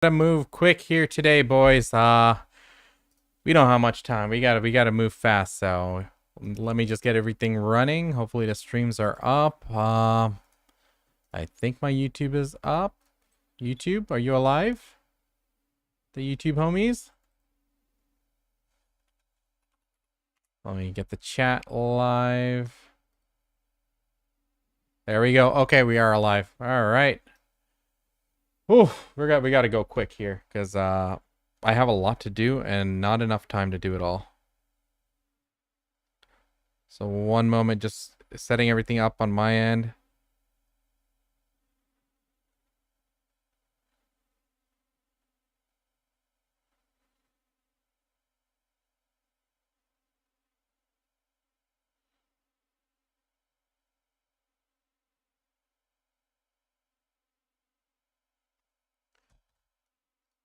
Gotta move quick here today, boys. We don't have much time. We gotta move fast. So let me just get everything running. Hopefully the streams are up. I think my YouTube is up. YouTube, are you alive? The YouTube homies. Let me get the chat live. There we go. Okay, we are alive. All right. Ooh, we gotta go quick here because I have a lot to do and not enough time to do it all. So one moment, just setting everything up on my end.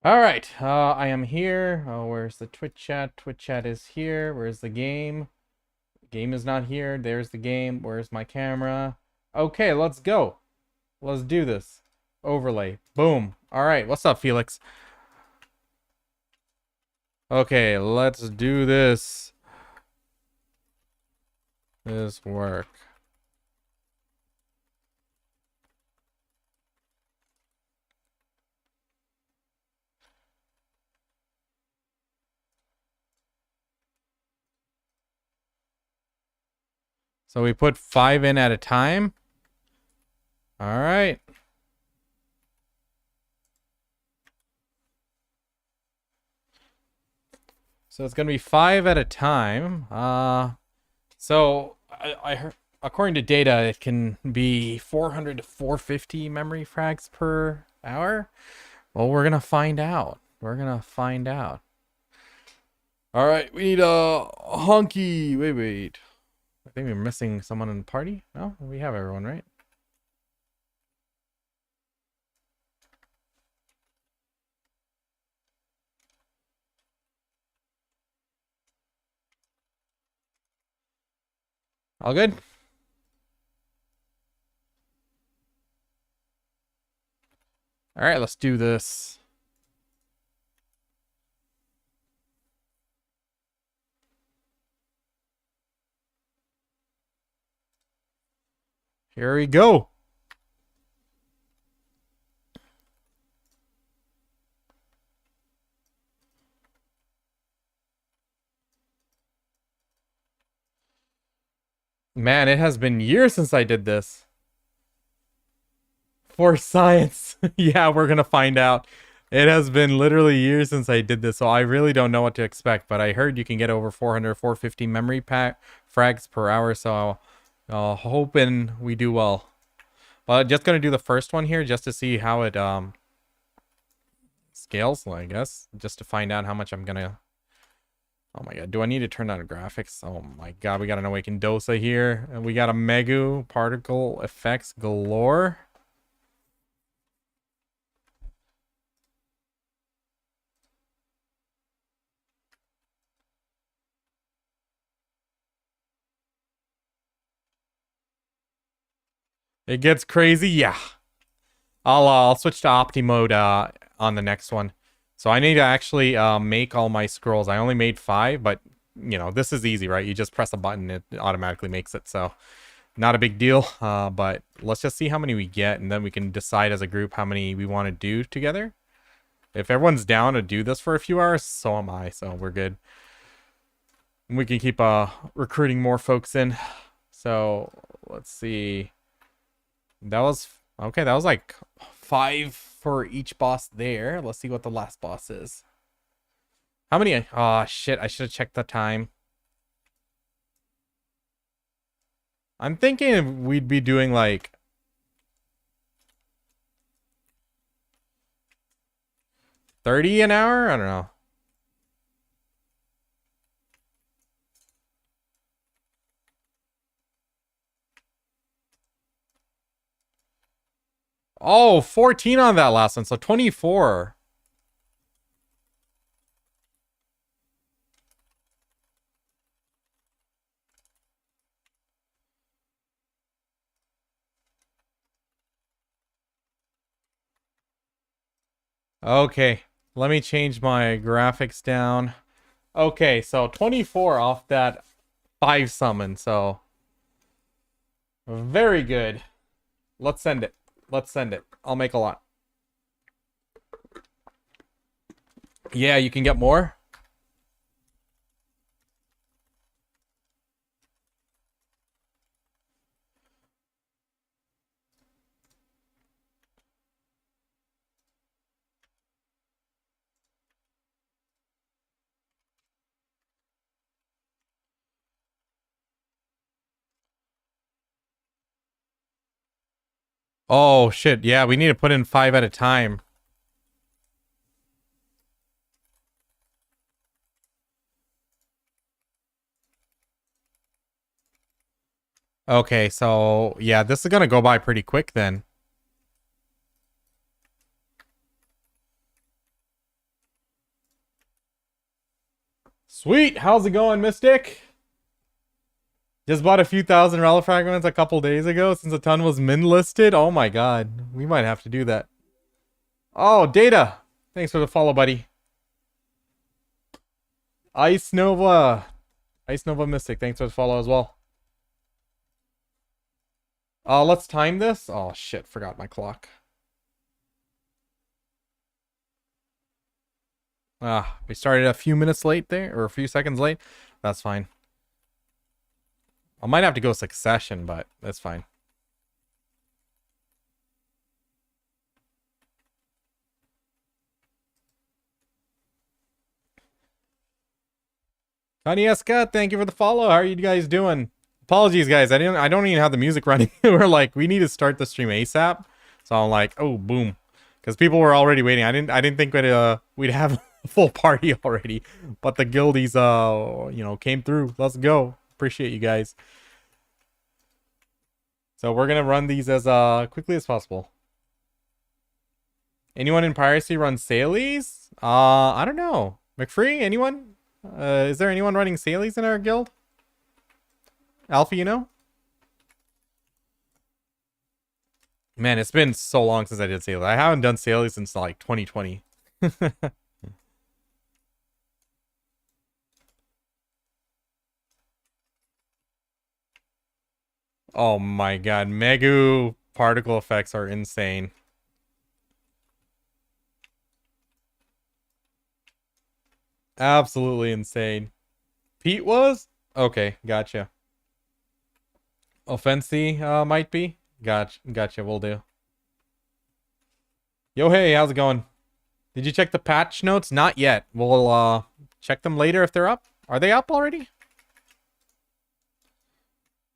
All right, I am here. Oh, where's the Twitch chat? Twitch chat is here. Where's the game? Game is not here. There's the game. Where's my camera? Okay, let's go. Let's do this. Overlay. Boom. All right, what's up, Felix? Okay, let's do this. This work. So we put 5 in at a time. All right. So it's gonna be 5 at a time. So I heard, according to data, it can be 400 to 450 memory frags per hour. Well, we're gonna find out. We're gonna find out. All right, we need a honky. Wait. I think we're missing someone in the party. No, we have everyone, right? All good? All right, let's do this. Here we go. Man, it has been years since I did this. For science. Yeah, we're gonna find out. It has been literally years since I did this, so I really don't know what to expect. But I heard you can get over 400, 450 memory pack frags per hour, so hoping we do well. But just gonna do the first one here just to see how it scales, I guess, just to find out how much I'm gonna. Oh my god, do I need to turn on graphics? Oh my god, we got an Awakened Dosa here, and we got a Megu particle effects galore. It gets crazy, yeah. I'll switch to Opti mode on the next one. So I need to actually make all my scrolls. I only made 5, but you know, this is easy, right? You just press a button, it automatically makes it. So not a big deal. But let's just see how many we get, and then we can decide as a group how many we want to do together. If everyone's down to do this for a few hours, so am I. So we're good. And we can keep recruiting more folks in. So let's see. That was okay. That was like 5 for each boss there. Let's see what the last boss is. How many? Oh shit! I should have checked the time. I'm thinking we'd be doing like 30 an hour. I don't know. Oh, 14 on that last one, so 24. Okay, let me change my graphics down. Okay, so 24 off that 5 summon, so very good. Let's send it. Let's send it. I'll make a lot. Yeah, you can get more. Oh, shit. Yeah, we need to put in 5 at a time. Okay, so yeah, this is gonna go by pretty quick then. Sweet! How's it going, Mystic? Just bought a few thousand Relic Fragments a couple days ago since a ton was min listed. Oh my god. We might have to do that. Oh, Data! Thanks for the follow, buddy. Ice Nova. Ice Nova Mystic, thanks for the follow as well. Let's time this. Oh shit, forgot my clock. We started a few minutes late there, or a few seconds late. That's fine. I might have to go succession, but that's fine. Kanieska, thank you for the follow. How are you guys doing? Apologies, guys. I don't even have the music running. We're like, we need to start the stream ASAP. So I'm like, oh, boom, because people were already waiting. I didn't think we'd have a full party already, but the guildies, came through. Let's go. Appreciate you guys. So we're gonna run these as quickly as possible. Anyone in piracy run Salies? I don't know. McFree, anyone? Is there anyone running Salies in our guild? Alpha, you know? Man, it's been so long since I did Salies. I haven't done Salies since like 2020. Oh my god, Megu particle effects are insane. Absolutely insane. Pete was? Okay, gotcha. Offensi might be? Gotcha, will do. Yo, hey, how's it going? Did you check the patch notes? Not yet. We'll check them later if they're up. Are they up already?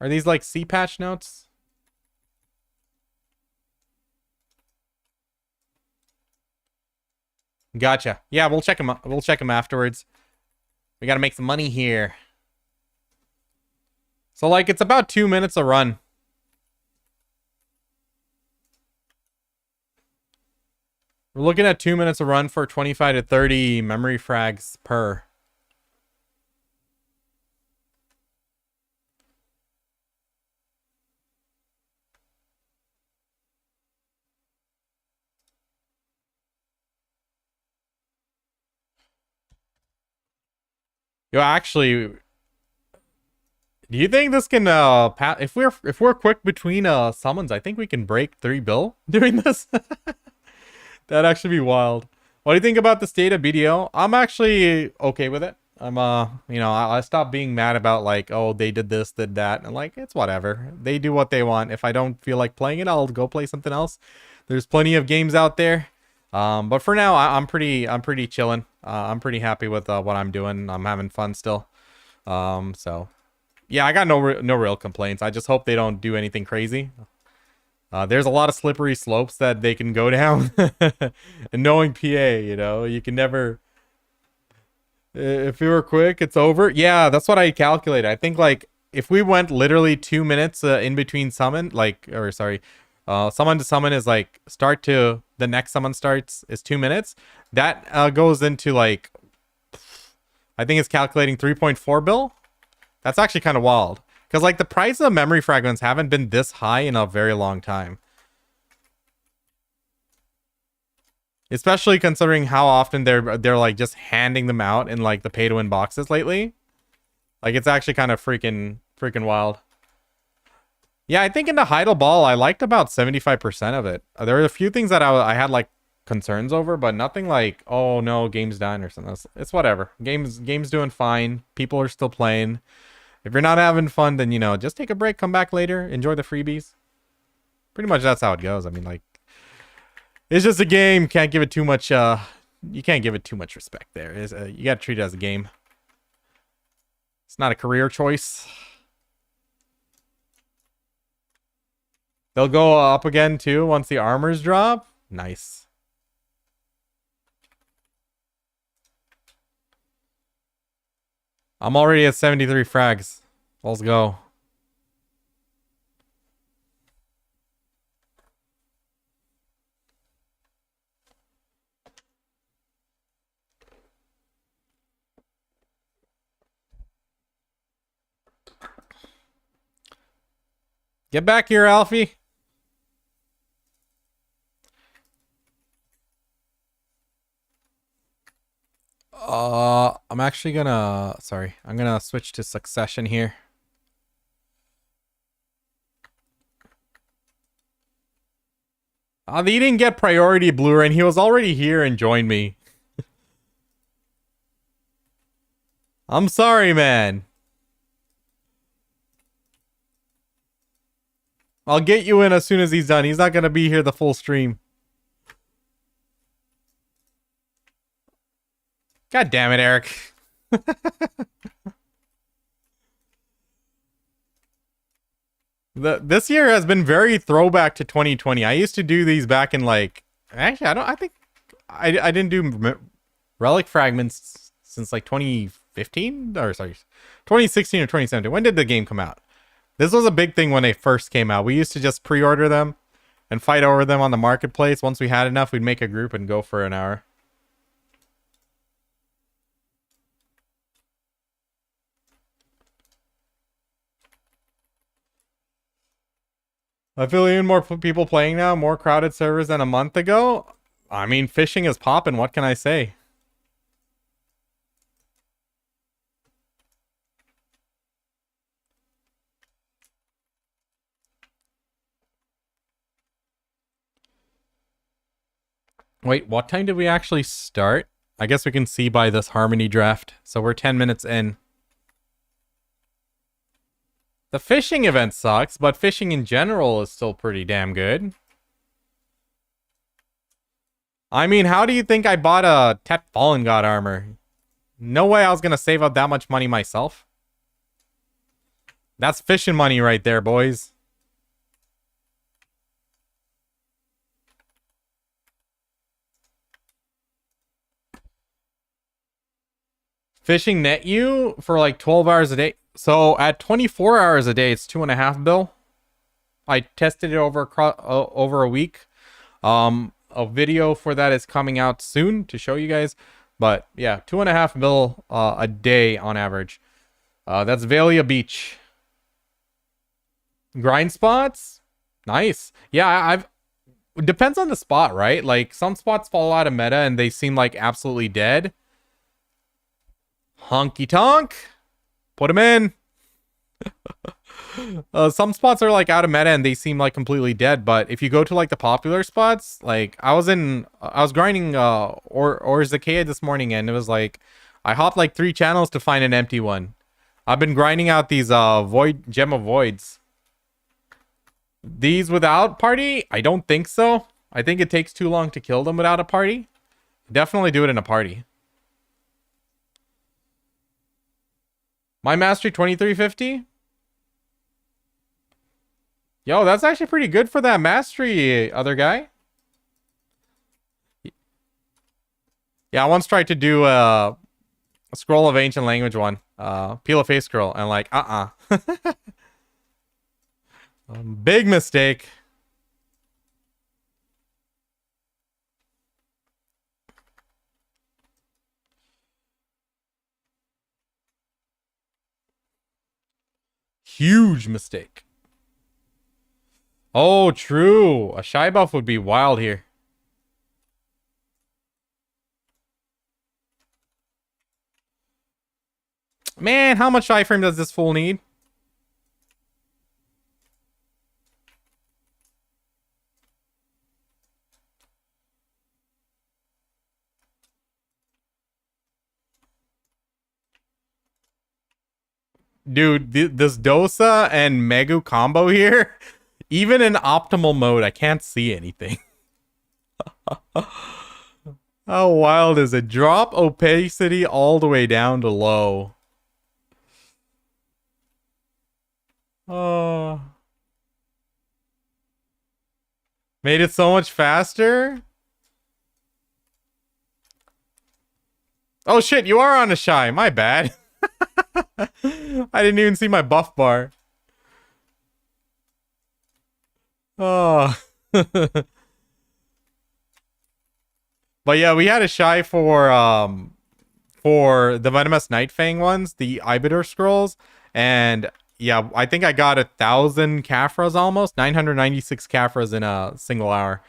Are these like C patch notes? Gotcha. Yeah, we'll check them. We'll check them afterwards. We gotta make some money here. So like, it's about 2 minutes a run. We're looking at 2 minutes a run for 25 to 30 memory frags per. Yo, actually, do you think this can if we're quick between summons, I think we can break 3 bill doing this? That'd actually be wild. What do you think about the state of BDO? I'm actually okay with it. I'm I stopped being mad about like, oh, they did this, did that, and like, it's whatever. They do what they want. If I don't feel like playing it, I'll go play something else. There's plenty of games out there. But for now, I'm pretty chilling. I'm pretty happy with what I'm doing. I'm having fun still. So yeah, I got no real complaints. I just hope they don't do anything crazy. There's a lot of slippery slopes that they can go down. And knowing PA, you can never. If you were quick, it's over. Yeah, that's what I calculated. I think like if we went literally 2 minutes in between summon, summon to summon is like start to the next summon starts is 2 minutes. That goes into like, I think it's calculating 3.4 bill. That's actually kind of wild. Because like the price of memory fragments haven't been this high in a very long time. Especially considering how often they're like just handing them out in like the pay to win boxes lately. Like it's actually kind of freaking wild. Yeah, I think in the Heidel Ball, I liked about 75% of it. There were a few things that I had like concerns over, but nothing like, oh no, game's done or something. It's whatever. Game's doing fine. People are still playing. If you're not having fun, then you know, just take a break, come back later, enjoy the freebies. Pretty much that's how it goes. I mean, like, it's just a game. Can't give it too much. You can't give it too much respect there. You gotta treat it as a game. It's not a career choice. They'll go up again too once the armors drop. Nice. I'm already at 73 frags. Let's go. Get back here, Alfie. I'm actually gonna, sorry, I'm gonna switch to Succession here. He didn't get priority Blu-ray and he was already here and joined me. I'm sorry, man. I'll get you in as soon as he's done. He's not gonna be here the full stream. God damn it, Eric. This year has been very throwback to 2020. I used to do these back in like, actually I think I didn't do Relic Fragments since like 2015 or sorry, 2016 or 2017. When did the game come out? This was a big thing when they first came out. We used to just pre-order them and fight over them on the marketplace. Once we had enough, we'd make a group and go for an hour. I feel even more people playing now, more crowded servers than a month ago. I mean, fishing is popping. What can I say? Wait, what time did we actually start? I guess we can see by this Harmony draft. So we're 10 minutes in. The fishing event sucks, but fishing in general is still pretty damn good. I mean, how do you think I bought a Tet Fallen God armor? No way I was gonna save up that much money myself. That's fishing money right there, boys. Fishing net you for like 12 hours a day. So at 24 hours a day, it's 2.5 bill. I tested it over a week. A video for that is coming out soon to show you guys. But yeah, 2.5 bill a day on average. That's Valia Beach. Grind spots? Nice. Yeah, I've it depends on the spot, right? Like some spots fall out of meta and they seem like absolutely dead. Honky tonk. Put them in. Some spots are like out of meta and they seem like completely dead, but if you go to like the popular spots, like I was grinding or Zakea this morning and it was like I hopped like 3 channels to find an empty one. I've been grinding out these Gem of Voids. These without party? I don't think so. I think it takes too long to kill them without a party. Definitely do it in a party. My mastery 2350? Yo, that's actually pretty good for that mastery, other guy. Yeah, I once tried to do a Scroll of Ancient Language one. Peel a face scroll, and like, big mistake. Huge mistake. Oh, true. A shy buff would be wild here. Man, how much iframe does this fool need? Dude, this Dosa and Megu combo here, even in optimal mode, I can't see anything. How wild is it? Drop opacity all the way down to low. Oh. Made it so much faster? Oh shit, you are on a shy. My bad. I didn't even see my buff bar. Oh. But yeah, we had a shy for the Venomous Nightfang ones, the Ibidor scrolls, and yeah, I think I got 1,000 Caphras almost, 996 Caphras in a single hour.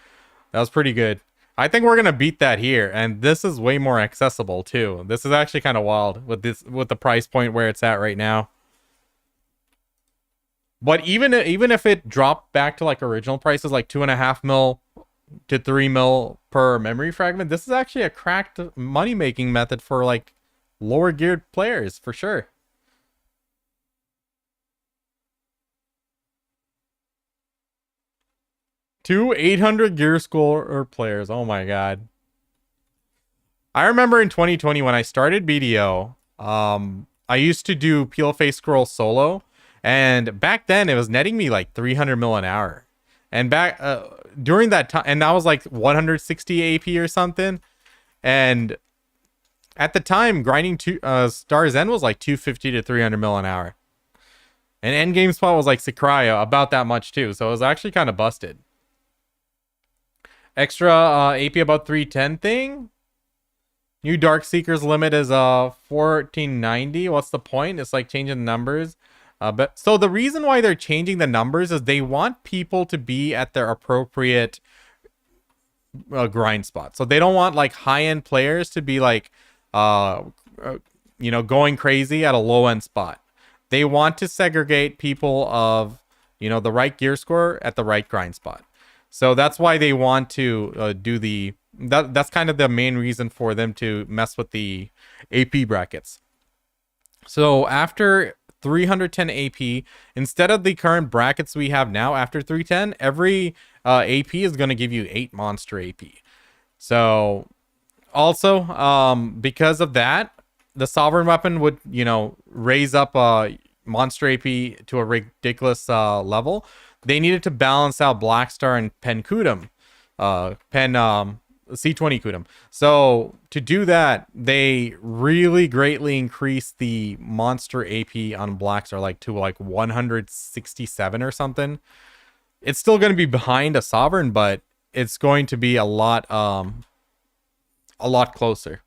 That was pretty good. I think we're gonna beat that here, and this is way more accessible too. This is actually kind of wild with the price point where it's at right now. But even if it dropped back to like original prices, like 2.5 mil to 3 mil per memory fragment, this is actually a cracked money making method for like lower geared players for sure. Two 800 gear score players. Oh my god. I remember in 2020 when I started BDO, I used to do peel face scroll solo, and back then it was netting me like 300 mil an hour. And back during that time, and that was like 160 AP or something. And at the time, grinding Star's End was like 250 to 300 mil an hour. And endgame spot was like Sakraya, about that much too. So it was actually kind of busted. Extra AP about 310 thing. New Dark Seekers limit is 1490. What's the point? It's like changing the numbers. But so the reason why they're changing the numbers is they want people to be at their appropriate grind spot. So they don't want like high-end players to be like going crazy at a low-end spot. They want to segregate people of, the right gear score at the right grind spot. So that's why they want to do that's kind of the main reason for them to mess with the AP brackets. So after 310 AP, instead of the current brackets we have now, after 310, every AP is going to give you 8 monster AP. So also, because of that, the sovereign weapon would, raise up monster AP to a ridiculous level. They needed to balance out Blackstar and Pen Kudum. C20 Kudum. So to do that, they really greatly increased the monster AP on Blackstar, like to like 167 or something. It's still going to be behind a Sovereign, but it's going to be a lot closer.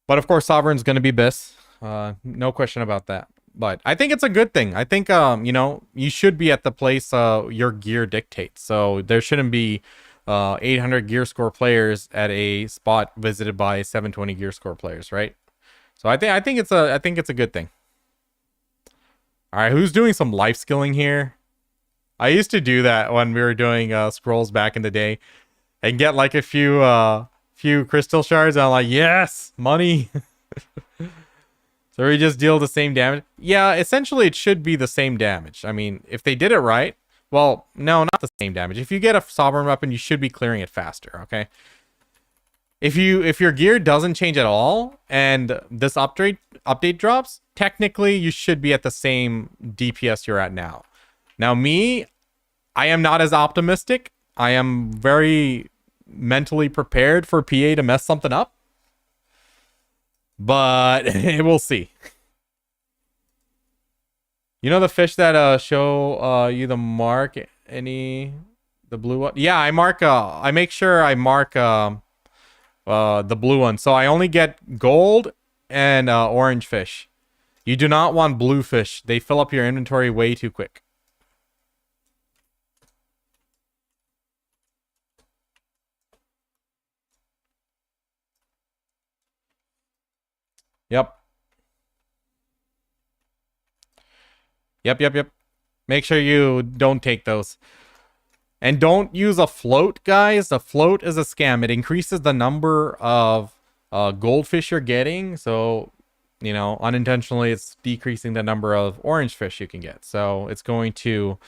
But of course, Sovereign's going to be Biss. No question about that. But I think it's a good thing. I think, you should be at the place your gear dictates. So there shouldn't be 800 gear score players at a spot visited by 720 gear score players, right? So I think it's a good thing. All right, who's doing some life skilling here? I used to do that when we were doing scrolls back in the day, and get like a few crystal shards. And I'm like, yes, money. So we just deal the same damage. Yeah, essentially it should be the same damage. I mean, if they did it right, well, no, not the same damage. If you get a sovereign weapon, you should be clearing it faster, okay? If your gear doesn't change at all and this update drops, technically you should be at the same DPS you're at now. Now me, I am not as optimistic. I am very mentally prepared for PA to mess something up. But we'll see. You know the fish that show you the mark the blue one? Yeah, I make sure I mark the blue one. So I only get gold and orange fish. You do not want blue fish. They fill up your inventory way too quick. Yep. Yep. Make sure you don't take those. And don't use a float, guys. A float is a scam. It increases the number of goldfish you're getting. So, you know, unintentionally, it's decreasing the number of orange fish you can get. So it's going to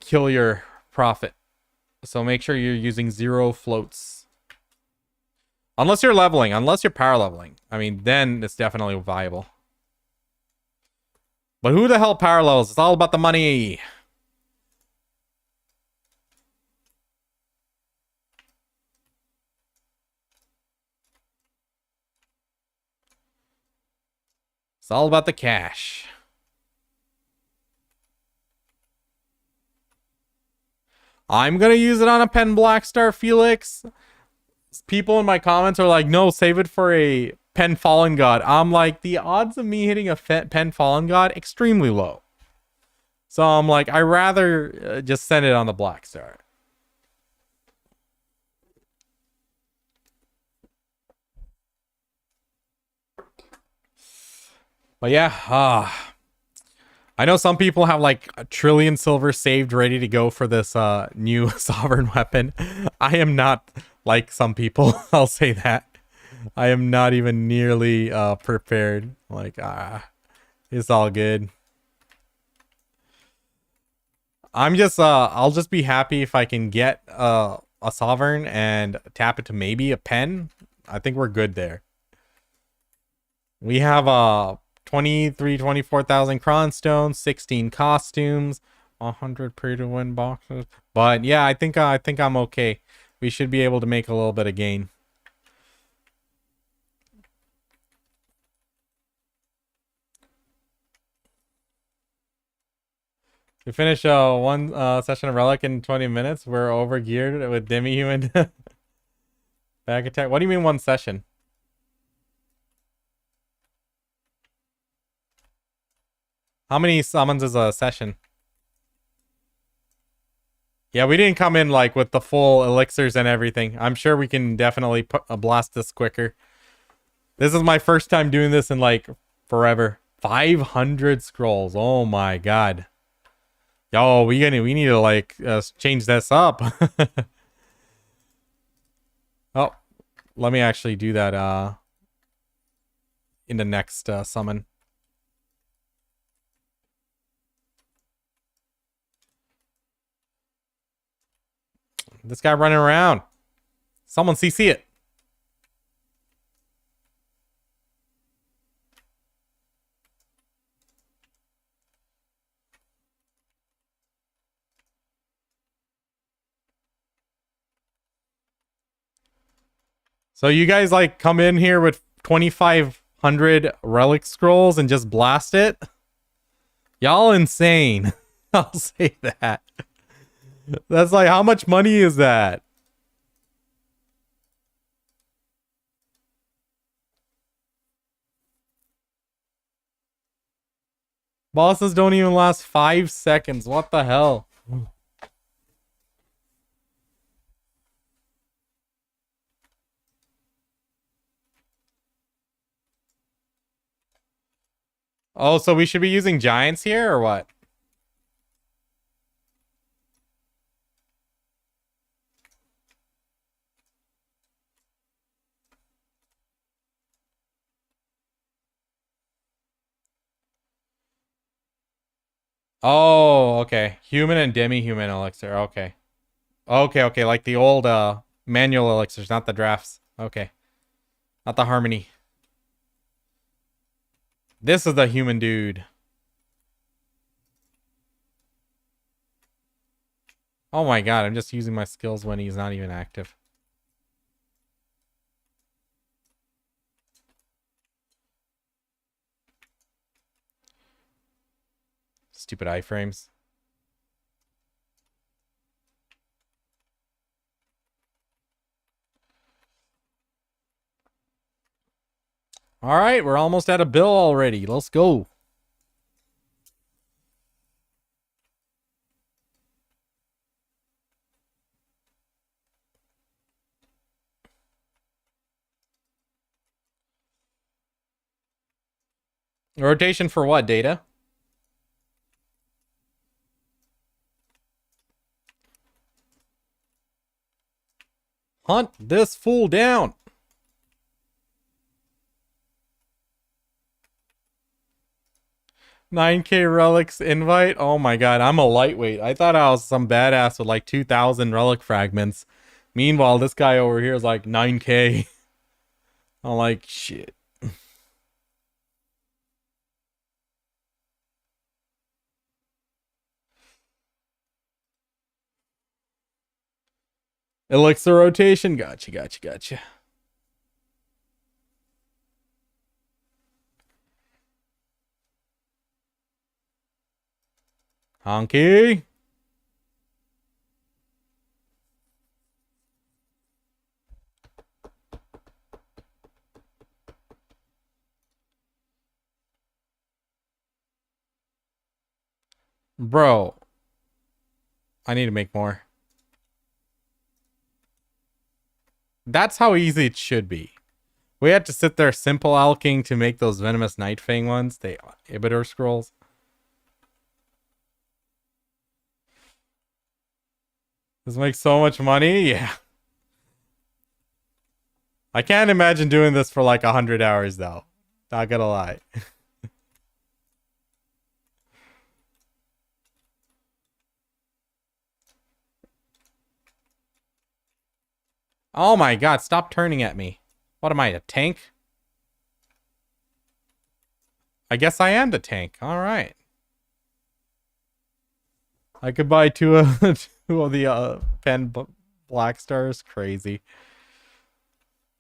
kill your profit. So make sure you're using 0 floats. Unless you're leveling. Unless you're power leveling. I mean, then it's definitely viable. But who the hell power levels? It's all about the money. It's all about the cash. I'm gonna use it on a Pen Blackstar, Felix. People in my comments are like, no, save it for a Pen Fallen God. I'm like, the odds of me hitting a Pen Fallen God, extremely low. So I'm like, I rather just send it on the Blackstar. But yeah, I know some people have like 1 trillion silver saved ready to go for this new sovereign weapon. I am not like some people, I'll say that. I am not even nearly prepared. Like, it's all good. I'm just, I'll just be happy if I can get a sovereign and tap it to maybe a pen. I think we're good there. We have 24,000 cron stones, 16 costumes, 100 pay to win boxes. But yeah, I think I'm okay. We should be able to make a little bit of gain. We finish one session of Relic in 20 minutes. We're over geared with demi-human back attack. What do you mean one session? How many summons is a session? Yeah, we didn't come in like with the full elixirs and everything. I'm sure we can definitely blast this quicker. This is my first time doing this in like forever. 500 scrolls. Oh my god. Yo, we need to like change this up. Oh, let me actually do that in the next summon. This guy running around. Someone CC it. So you guys like come in here with 2,500 relic scrolls and just blast it? Y'all insane. I'll say that. That's like, how much money is that? Bosses don't even last 5 seconds. What the hell? Oh, so we should be using giants here or what? Oh, okay. Human and demi-human elixir. Okay. Okay. Like the old manual elixirs, not the drafts. Okay. Not the harmony. This is the human dude. Oh my god, I'm just using my skills when he's not even active. Stupid iframes. All right, we're almost at a bill already. Let's go. Rotation for what, Data? Hunt this fool down. $9K relics invite. Oh my god, I'm a lightweight. I thought I was some badass with like 2,000 relic fragments. Meanwhile, this guy over here is like 9K. I'm like, shit. Elixir rotation. Gotcha. Honky. Bro. I need to make more. That's how easy it should be. We had to sit there simple alking to make those venomous Night Fang ones. The Ibidor scrolls. This makes so much money. Yeah. I can't imagine doing this for like 100 hours though. Not gonna lie. Oh my god, stop turning at me. What am I, a tank? I guess I am the tank. Alright. I could buy two of the pen black stars. Crazy.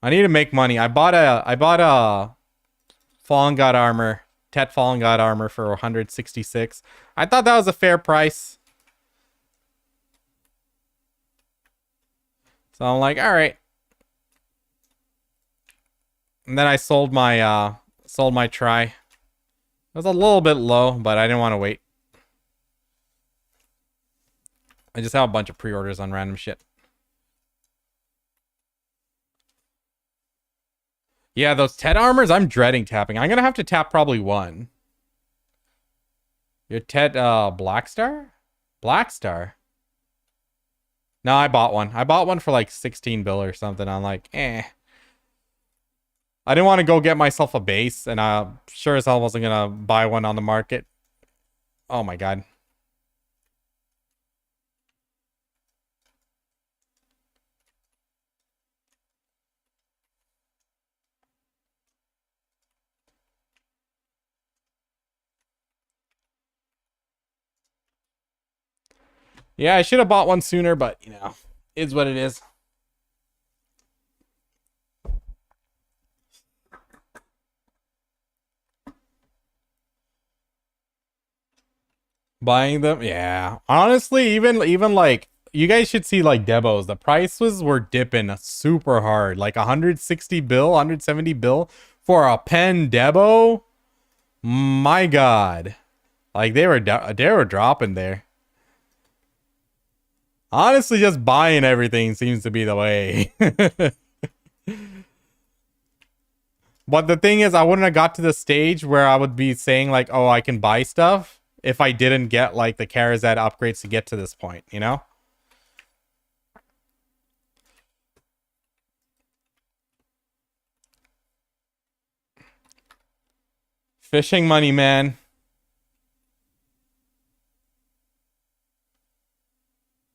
I need to make money. I bought a Fallen God armor. Tet Fallen God armor for 166. I thought that was a fair price. So I'm like, all right. And then I sold my try. It was a little bit low, but I didn't want to wait. I just have a bunch of pre-orders on random shit. Yeah, those Tet armors, I'm dreading tapping. I'm gonna have to tap probably one. Your Tet Black Star? Black Star? No, I bought one. I bought one for like 16 bill or something. I'm like, eh. I didn't want to go get myself a base, and sure as hell wasn't gonna buy one on the market. Oh my god. Yeah, I should have bought one sooner, but, you know, is what it is. Buying them? Yeah. Honestly, even like, you guys should see, like, Debos. The prices were dipping super hard. Like, 160 bill, 170 bill for a pen Debo? My god. Like, they were dropping there. Honestly, just buying everything seems to be the way. But the thing is, I wouldn't have got to the stage where I would be saying, like, oh, I can buy stuff if I didn't get, like, the Karazad upgrades to get to this point, you know? Fishing money, man.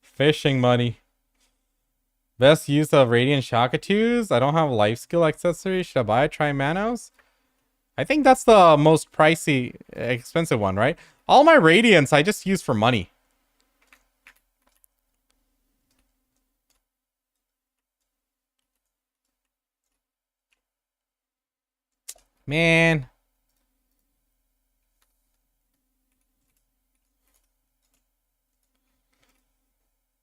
Fishing money. Best use of Radiant Shakatus? I don't have a life skill accessory. Should I buy a Trimanos? I think that's the most pricey, expensive one, right? All my Radiants I just use for money. Man.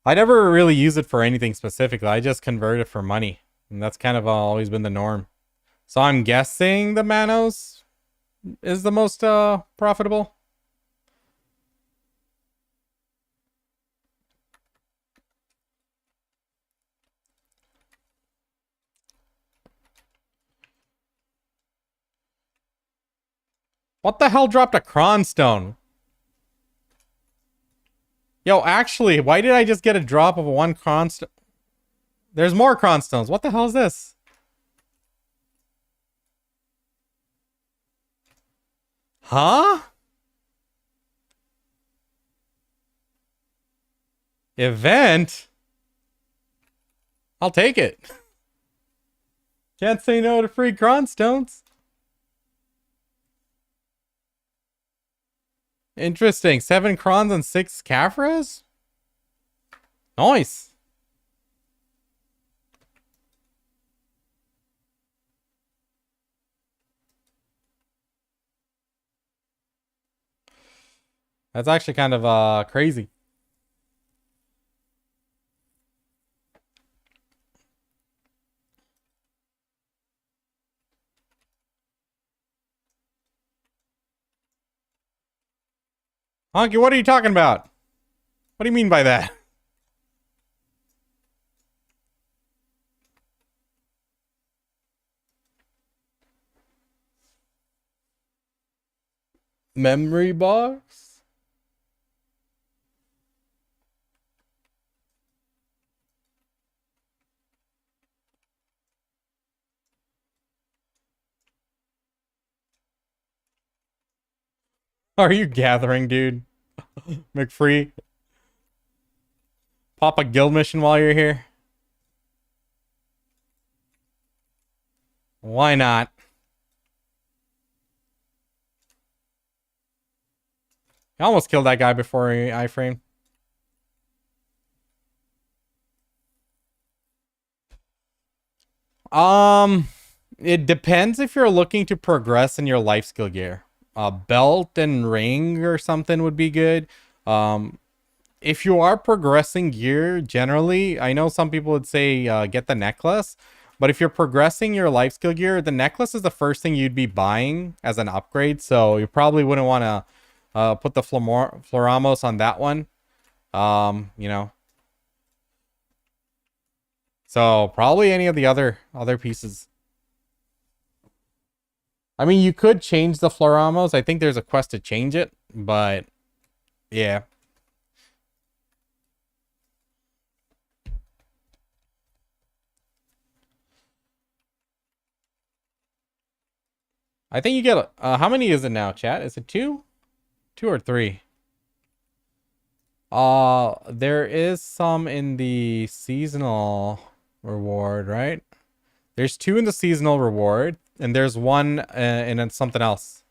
I never really use it for anything specific. I just convert it for money. And that's kind of always been the norm. So I'm guessing the Manos is the most profitable. What the hell dropped a Cronstone? Yo, actually, why did I just get a drop of one Cronstone? There's more cronstones. What the hell is this? Huh? Event? I'll take it. Can't say no to free cronstones. Interesting. 7 crons and 6 Caphras? Nice. That's actually kind of crazy. Honky, what are you talking about? What do you mean by that? Memory box? Are you gathering, dude? McFree? Pop a guild mission while you're here? Why not? I almost killed that guy before he iframed. It depends if you're looking to progress in your life skill gear. A belt and ring or something would be good. If you are progressing gear, generally, I know some people would say get the necklace, but if you're progressing your life skill gear, the necklace is the first thing you'd be buying as an upgrade, so you probably wouldn't want to put the Floramos on that one. You know. So probably any of the other pieces. I mean, you could change the Floramos. I think there's a quest to change it, but yeah. I think you get how many is it now, chat? Is it 2? 2 or 3? There is some in the seasonal reward, right? There's 2 in the seasonal reward, and there's 1 in something else.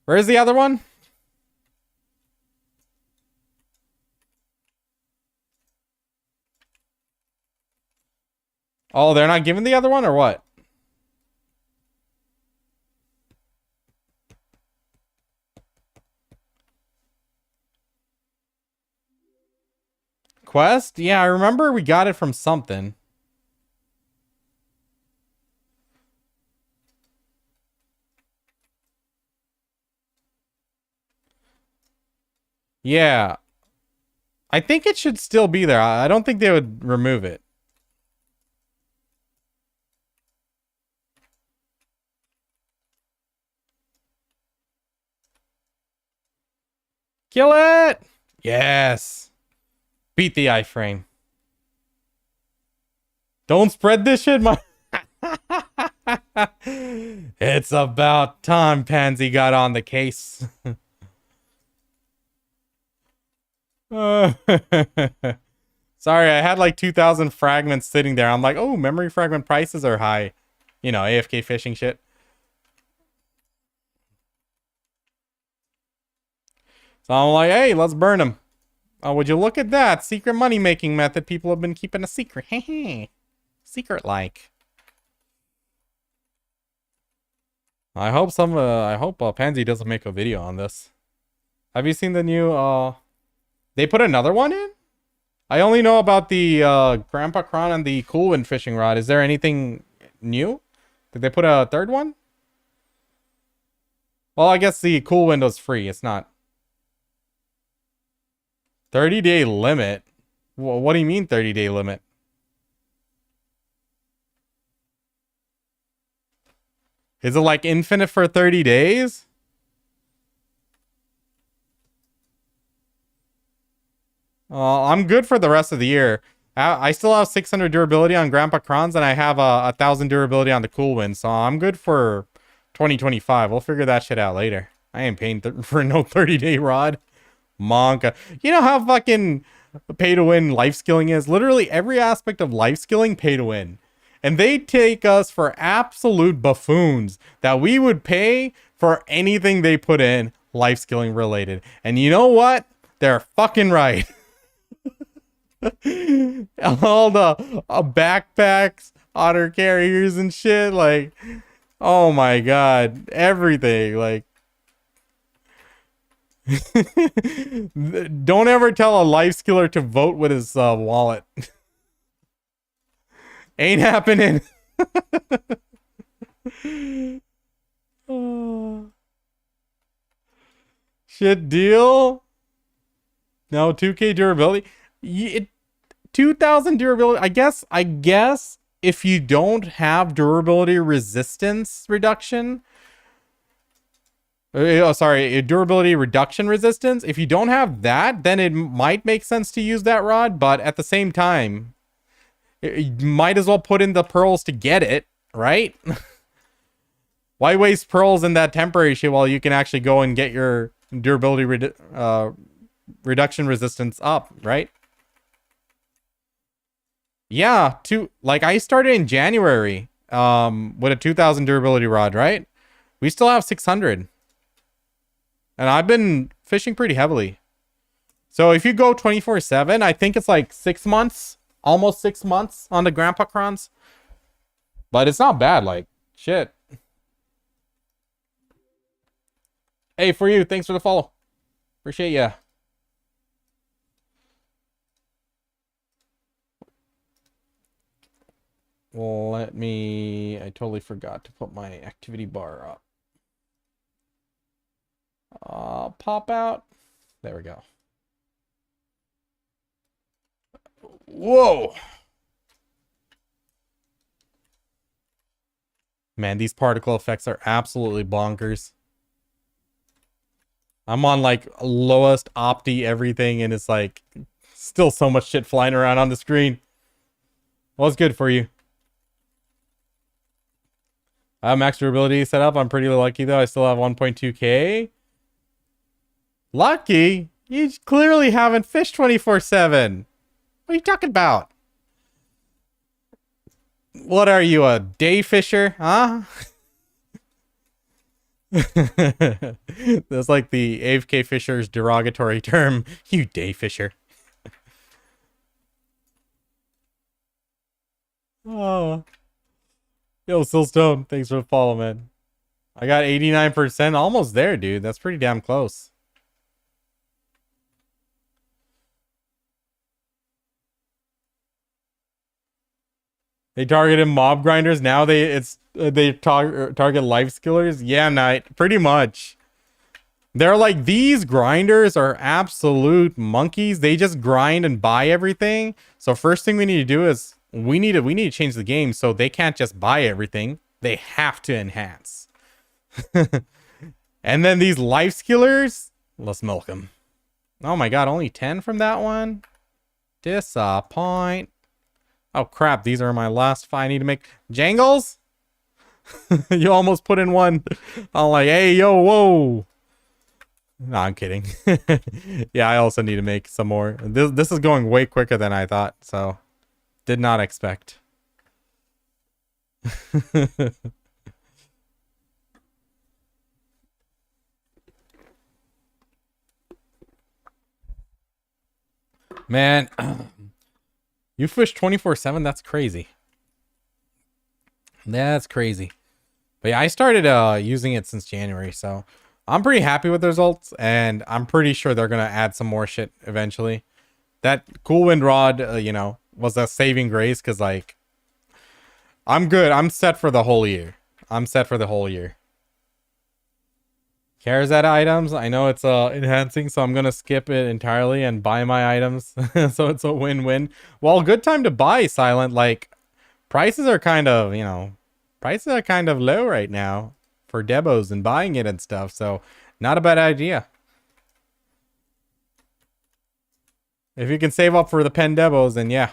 Where is the other one? Oh, they're not giving the other one, or what? Quest? Yeah, I remember we got it from something. Yeah. I think it should still be there. I don't think they would remove it. Kill it! Yes. Beat the iframe. Don't spread this shit, my... It's about time Pansy got on the case. Sorry, I had like 2,000 fragments sitting there. I'm like, oh, memory fragment prices are high. You know, AFK fishing shit. So I'm like, hey, let's burn them. Oh, would you look at that? Secret money making method people have been keeping a secret. Hey, secret like. I hope Pansy doesn't make a video on this. Have you seen the new they put another one in? I only know about the Grandpa Cron and the Cool Wind fishing rod. Is there anything new? Did they put a third one? Well, I guess the Cool Wind was free. It's not 30-day limit. What do you mean 30-day limit? Is it like infinite for 30 days? I'm good for the rest of the year. I still have 600 durability on Grandpa Kron's, and I have a 1,000 durability on the Cool Wind, so I'm good for 2025. We'll figure that shit out later. I ain't paying for no 30-day rod. Monka. You know how fucking pay to win life skilling is? Literally every aspect of life skilling, pay to win. And they take us for absolute buffoons that we would pay for anything they put in life skilling related. And you know what? They're fucking right. All the backpacks, otter carriers and shit, like, oh my god, everything, like, don't ever tell a life skiller to vote with his wallet. Ain't happening. Shit deal. No, 2K durability. 2,000 durability. I guess if you don't have durability resistance reduction, durability reduction resistance. If you don't have that, then it might make sense to use that rod. But at the same time, you might as well put in the pearls to get it, right? Why waste pearls in that temporary shit while you can actually go and get your durability reduction resistance up, right? Yeah, I started in January with a 2,000 durability rod, right? We still have 600. And I've been fishing pretty heavily. So if you go 24/7, I think it's like 6 months, almost 6 months on the Grandpa Crons. But it's not bad, like, shit. Hey, for you, thanks for the follow. Appreciate ya. Well, I totally forgot to put my activity bar up. Pop out. There we go. Whoa. Man, these particle effects are absolutely bonkers. I'm on like lowest opti everything, and it's like still so much shit flying around on the screen. Well, it's good for you. I have max durability set up. I'm pretty lucky though. I still have 1.2k. Lucky? You clearly haven't fished 24/7. What are you talking about? What are you, a day fisher? Huh? That's like the AFK fisher's derogatory term. You day fisher. Oh. Yo, Silstone, thanks for the follow, man. I got 89%. Almost there, dude. That's pretty damn close. They targeted mob grinders. Now they target life skillers. Yeah, Knight. Pretty much. They're like, these grinders are absolute monkeys. They just grind and buy everything. So first thing we need to do is we need to change the game so they can't just buy everything. They have to enhance. And then these life skillers, let's milk them. Oh my god, only 10 from that one? Disappoint. Oh crap, these are my last 5 I need to make. Jangles? You almost put in one. I'm like, hey, yo, whoa. No, I'm kidding. Yeah, I also need to make some more. This is going way quicker than I thought, so did not expect. Man, you fish 24/7? That's crazy. That's crazy. But yeah, I started using it since January, so I'm pretty happy with the results, and I'm pretty sure they're going to add some more shit eventually. That Cool Wind rod, you know, was a saving grace, because, like, I'm good. I'm set for the whole year. I'm set for the whole year. Cares at items. I know it's enhancing, so I'm going to skip it entirely and buy my items. So it's a win-win. Well, good time to buy, Silent. Like, prices are kind of, you know, prices are kind of low right now for debos and buying it and stuff. So not a bad idea. If you can save up for the pen debos, then yeah,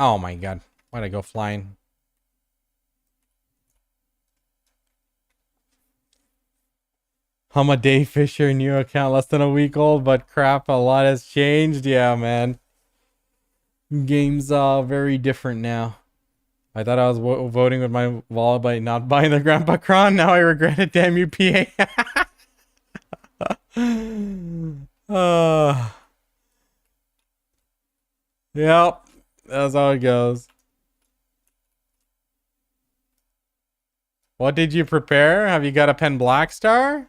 Oh my god. Why'd I go flying? I'm a day fisher, new account less than a week old, but crap, a lot has changed. Yeah, man. Game's very different now. I thought I was voting with my wallet by not buying the Grandpa Cron. Now I regret it. Damn you, PA. uh, yep. That's how it goes. What did you prepare? Have you got a pen Black Star?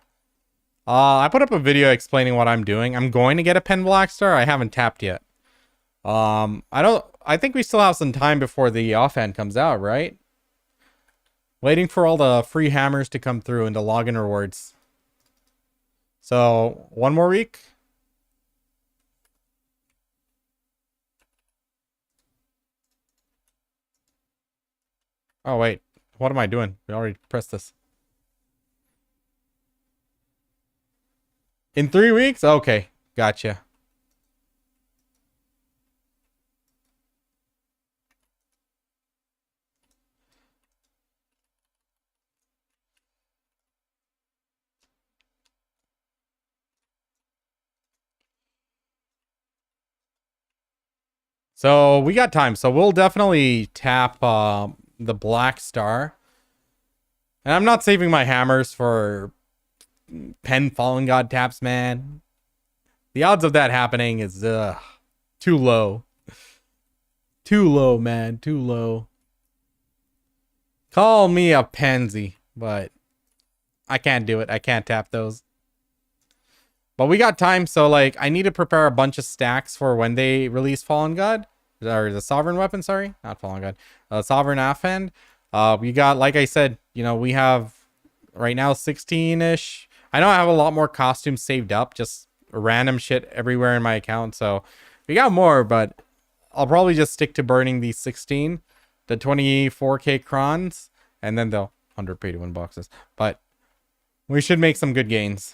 I put up a video explaining what I'm doing. I'm going to get a pen Black Star. I haven't tapped yet. I think we still have some time before the offhand comes out, right? Waiting for all the free hammers to come through and the login rewards. So, one more week. Oh, wait. What am I doing? We already pressed this. In 3 weeks? Okay. Gotcha. So we got time. So we'll definitely tap the Black Star. And I'm not saving my hammers for Pen Fallen God taps, man. The odds of that happening is too low. Too low, man. Too low. Call me a pansy, but I can't do it. I can't tap those. But we got time, so like I need to prepare a bunch of stacks for when they release Fallen God. Or the Sovereign Weapon, sorry. Not Fallen God. Sovereign Offhand. We got, like I said, you know, we have right now 16-ish. I know I have a lot more costumes saved up, just random shit everywhere in my account. So we got more, but I'll probably just stick to burning these 16, the 24k crons, and then the 100 pay to win boxes. But we should make some good gains.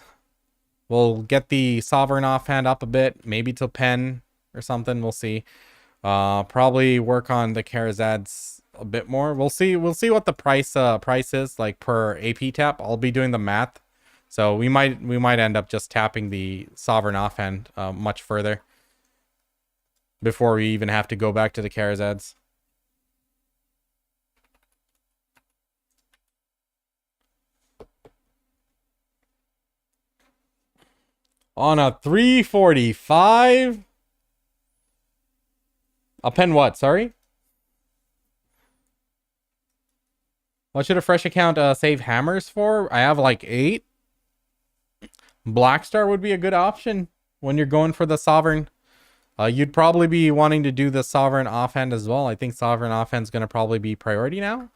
We'll get the Sovereign Offhand up a bit, maybe to pen or something. We'll see. Probably work on the Karazads a bit more. We'll see what the price is like per AP tap. I'll be doing the math. So we might end up just tapping the Sovereign Offhand much further before we even have to go back to the Karazads. On a 345. A pen what? Sorry? What should a fresh account save hammers for? I have like 8. Black Star would be a good option when you're going for the Sovereign. You'd probably be wanting to do the Sovereign Offhand as well. I think Sovereign Offhand's going to probably be priority now.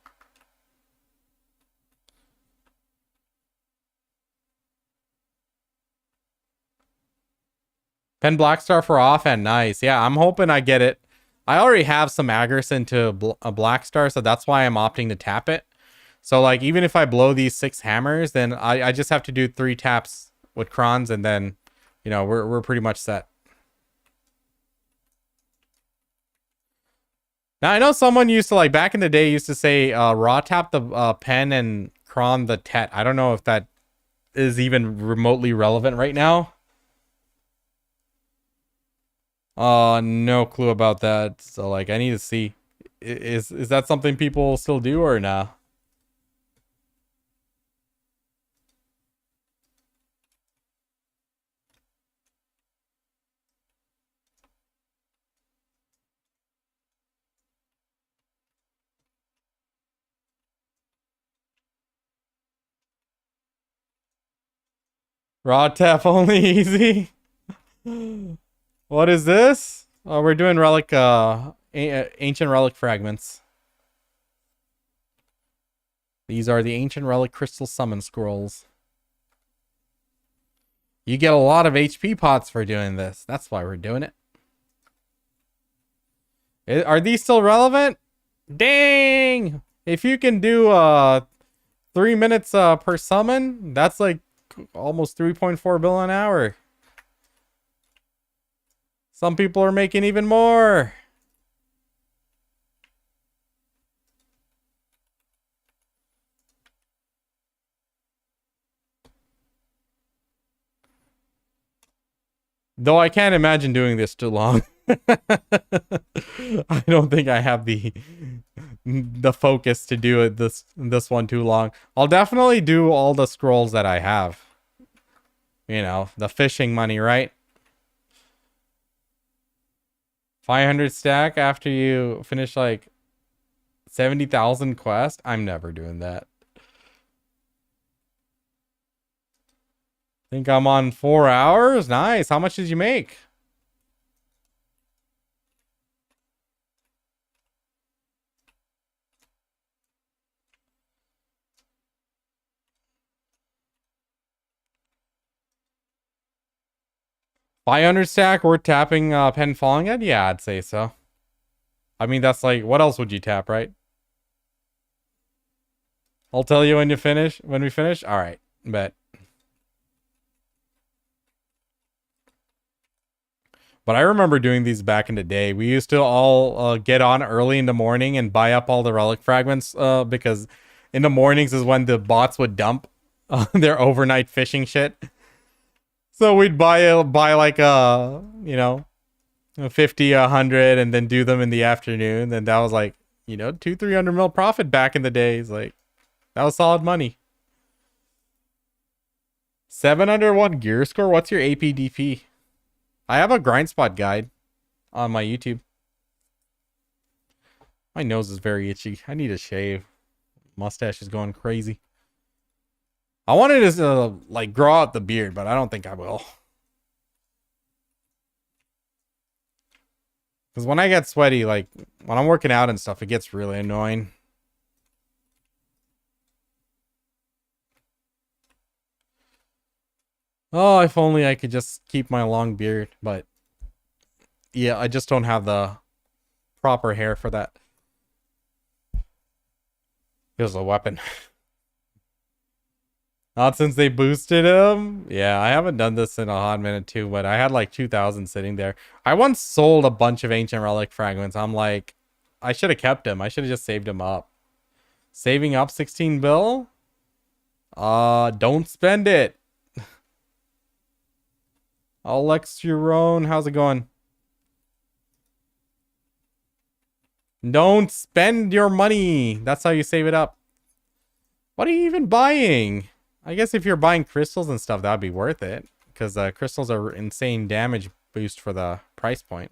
Pen Black Star for offhand. Nice. Yeah, I'm hoping I get it. I already have some Agris into a Black Star, so that's why I'm opting to tap it. So, like, even if I blow these 6 hammers, then I just have to do 3 taps with crons, and then, you know, we're pretty much set. Now, I know someone used to, like, back in the day, used to say raw tap the pen and cron the tet. I don't know if that is even remotely relevant right now. No clue about that. So, like, I need to see. Is that something people still do or nah? Raw tap only easy. What is this? We're doing relic, ancient relic fragments. These are the ancient relic crystal summon scrolls. You get a lot of HP pots for doing this. That's why we're doing it. Are these still relevant? Dang! If you can do 3 minutes per summon, that's like almost 3.4 bill an hour. Some people are making even more. Though I can't imagine doing this too long. I don't think I have the focus to do it this one too long. I'll definitely do all the scrolls that I have. You know, the fishing money, right? 500 stack after you finish like 70,000 quest? I'm never doing that. Think I'm on 4 hours? Nice. How much did you make? $500 stack or tapping pen falling at? Yeah, I'd say so. I mean, that's like, what else would you tap, right? I'll tell you when you finish. When we finish? All right. Bet. But I remember doing these back in the day. We used to all get on early in the morning and buy up all the relic fragments because in the mornings is when the bots would dump their overnight fishing shit. So we'd buy like you know, 50, 100 and then do them in the afternoon. And that was like, you know, 200-300 mil profit back in the days. Like, that was solid money. 701 gear score? What's your APDP? I have a grind spot guide on my YouTube. My nose is very itchy. I need a shave. Mustache is going crazy. I wanted to like grow out the beard, but I don't think I will. Because when I get sweaty, like when I'm working out and stuff, it gets really annoying. Oh, if only I could just keep my long beard, but yeah, I just don't have the proper hair for that. Here's a weapon. Not since they boosted him. Yeah, I haven't done this in a hot minute too, but I had like 2,000 sitting there. I once sold a bunch of ancient relic fragments. I'm like, I should have kept them. I should have just saved them up. Saving up 16 bill? Don't spend it. Alex Jerome, how's it going? Don't spend your money. That's how you save it up. What are you even buying? I guess if you're buying crystals and stuff, that'd be worth it. Because crystals are insane damage boost for the price point.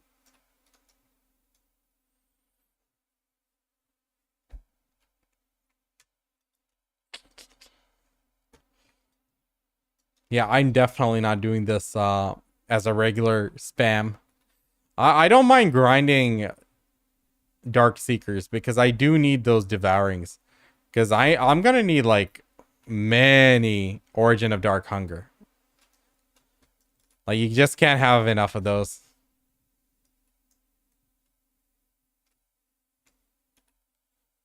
Yeah, I'm definitely not doing this as a regular spam. I don't mind grinding Dark Seekers because I do need those devourings. Because I'm going to need like many Origin of Dark Hunger. Like you just can't have enough of those.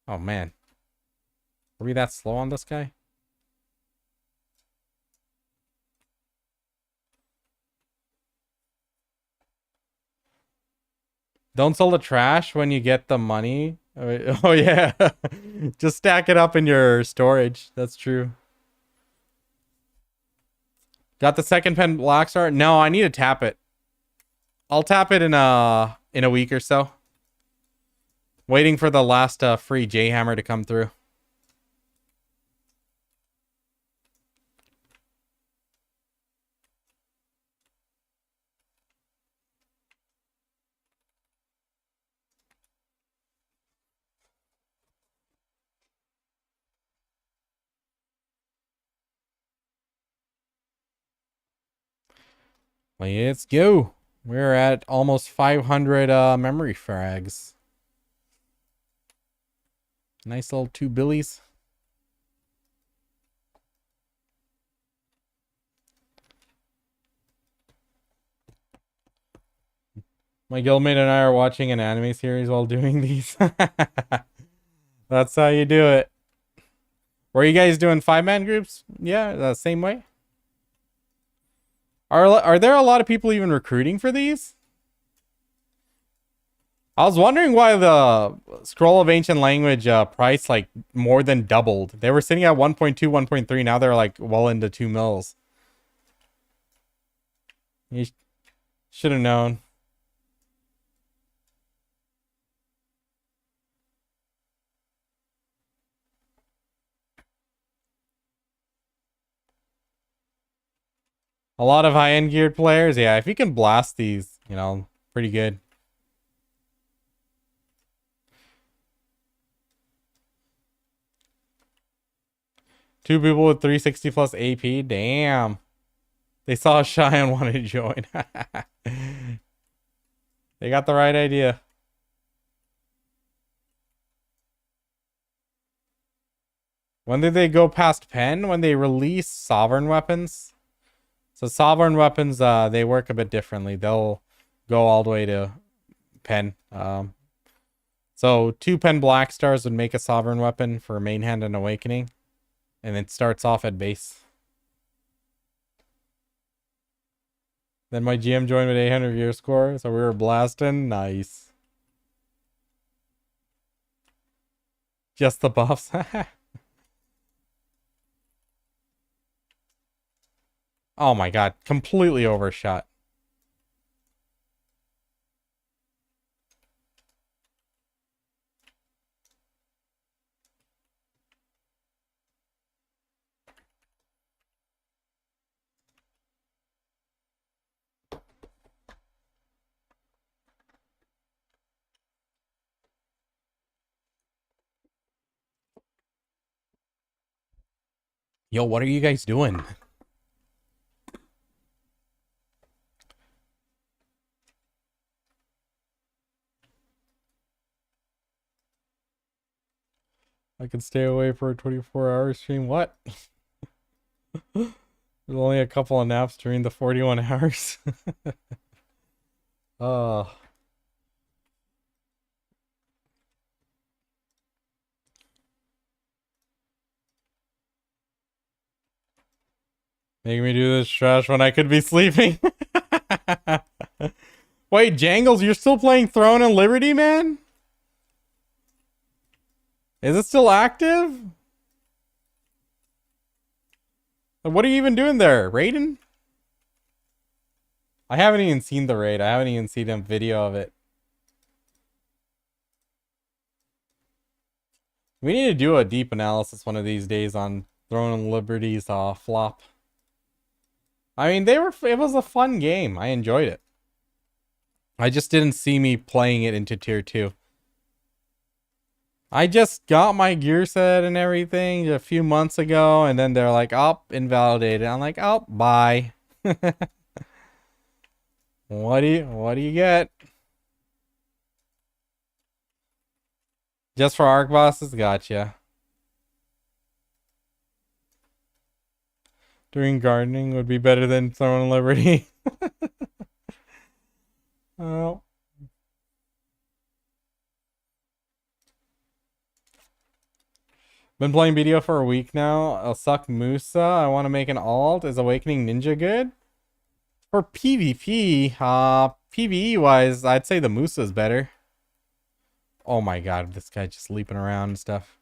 Oh man. Are we that slow on this guy? Don't sell the trash when you get the money. Oh yeah. Just stack it up in your storage. That's true. Got the second pen black star? No, I need to tap it. I'll tap it in a week or so. Waiting for the last free J hammer to come through. Let's go. We're at almost 500 memory frags. Nice little 2 billies. My guildmate and I are watching an anime series while doing these. That's how you do it. Were you guys doing 5-man groups? Yeah, the same way. Are there a lot of people even recruiting for these? I was wondering why the Scroll of Ancient Language price like more than doubled. They were sitting at 1.2, 1.3. Now they're like well into 2 mils. Should have known. A lot of high-end geared players, yeah, if you can blast these, you know, pretty good. Two people with 360 plus AP, damn. They saw a shy and wanted to join. They got the right idea. When did they go past pen? When they release sovereign weapons? So sovereign weapons, they work a bit differently. They'll go all the way to pen. So 2 pen black stars would make a sovereign weapon for main hand and awakening. And it starts off at base. Then my GM joined with 800 gear score, so we were blasting. Nice. Just the buffs. Oh my god, completely overshot. Yo, what are you guys doing? I can stay away for a 24-hour stream. What? There's only a couple of naps during the 41 hours. Oh. Make me do this trash when I could be sleeping. Wait, Jangles, you're still playing Throne and Liberty, man? Is it still active? What are you even doing there, Raiden? I haven't even seen the raid. I haven't even seen a video of it. We need to do a deep analysis one of these days on Throne and Liberty's flop. I mean, it was a fun game. I enjoyed it. I just didn't see me playing it into tier 2. I just got my gear set and everything a few months ago, and then they're like, oh, invalidated. I'm like, oh, bye. What do you get? Just for arc bosses? Gotcha. Doing gardening would be better than Throne and Liberty. Oh. Been playing BDO for a week now. I'll suck Musa. I want to make an alt. Is Awakening Ninja good? For PvP, PvE wise, I'd say the Musa is better. Oh my god, this guy just leaping around and stuff.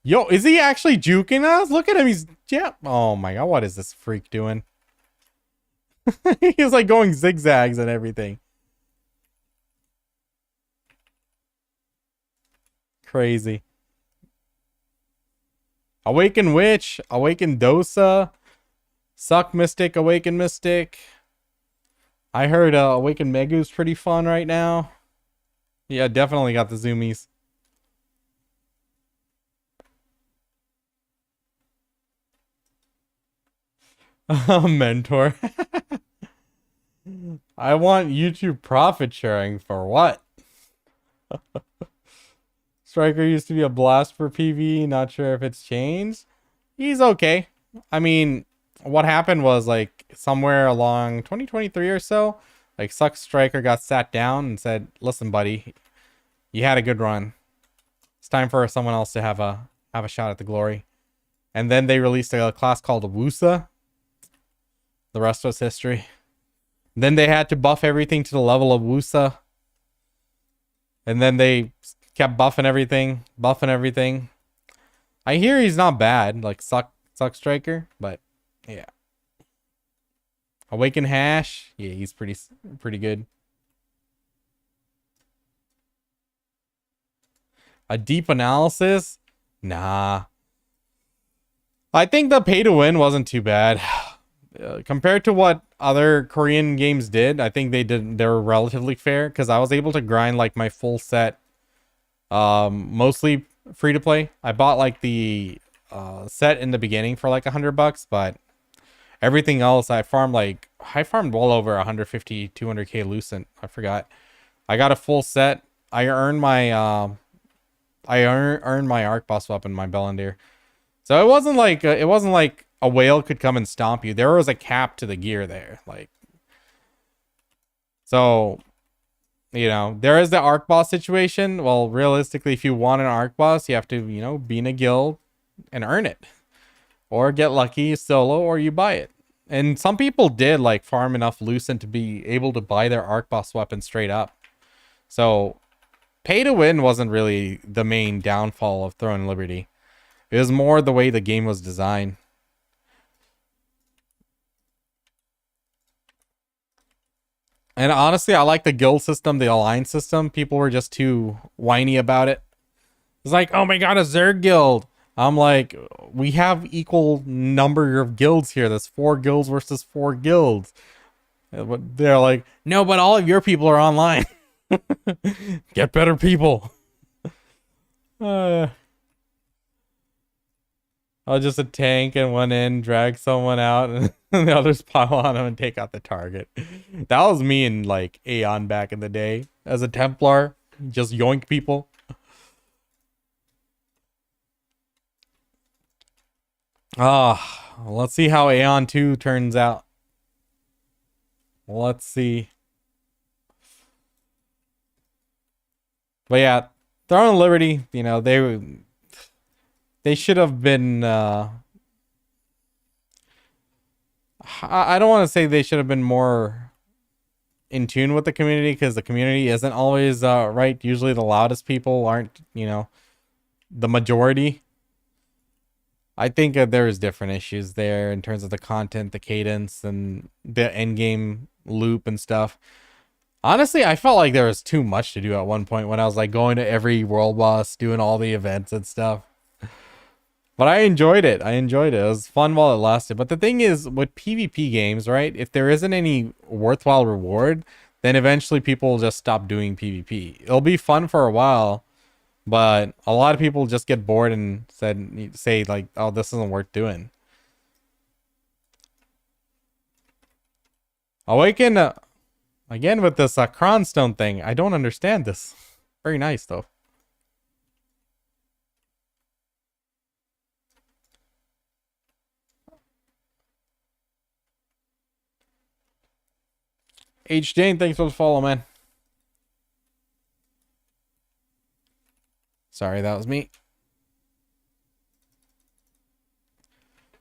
Yo, is he actually juking us? Look at him, yeah. Oh my god, what is this freak doing? He's like going zigzags and everything. Crazy. Awaken Witch, Awaken Dosa, Suck Mystic, Awaken Mystic. I heard Awaken Megu's pretty fun right now. Yeah, definitely got the zoomies. Mentor. I want YouTube profit sharing for what? Striker used to be a blast for PvE. Not sure if it's changed. He's okay. I mean, what happened was like somewhere along 2023 or so, like Suck Striker got sat down and said, "Listen, buddy, you had a good run. It's time for someone else to have a shot at the glory." And then they released a class called Wusa. The rest was history. Then they had to buff everything to the level of Wusa. And then they kept buffing everything. I hear he's not bad, like Suck Striker, but yeah. Awaken Hash. Yeah, he's pretty good. A deep analysis? Nah. I think the pay to win wasn't too bad. Compared to what other Korean games did, I think they were relatively fair because I was able to grind like my full set, mostly free to play. I bought like the set in the beginning for like $100, but everything else I farmed well over 150, 200k Lucent. I forgot. I got a full set. I earned my earned my arc boss weapon, my Bellandir. So it wasn't like a whale could come and stomp you. There was a cap to the gear there. Like, so, you know, there is the arc boss situation. Well, realistically, if you want an arc boss, you have to, you know, be in a guild and earn it. Or get lucky solo, or you buy it. And some people did like farm enough Lucent to be able to buy their arc boss weapon straight up. So pay to win wasn't really the main downfall of Throne and Liberty. It was more the way the game was designed. And honestly, I like the guild system, the alliance system. People were just too whiny about it. It's like, oh my god, a Zerg guild. I'm like, we have equal number of guilds here. There's 4 guilds versus 4 guilds. But they're like, no, but all of your people are online. Get better people. I'll just a tank and went in, drag someone out, and the others pile on them and take out the target. That was me in like Aeon back in the day. As a Templar, just yoink people. Let's see how Aeon 2 turns out. Let's see. But yeah, Throne of Liberty, you know, they should have been I don't want to say they should have been more in tune with the community, because the community isn't always right. Usually the loudest people aren't, you know, the majority. I think there's different issues there in terms of the content, the cadence, and the end game loop and stuff. Honestly, I felt like there was too much to do at one point when I was like going to every world boss, doing all the events and stuff. But I enjoyed it. It was fun while it lasted. But the thing is, with PvP games, right? If there isn't any worthwhile reward, then eventually people will just stop doing PvP. It'll be fun for a while, but a lot of people just get bored and say like, oh, this isn't worth doing. Awaken, again with this Cronstone thing. I don't understand this. Very nice, though. H. Jane, thanks for the follow, man. Sorry, that was me.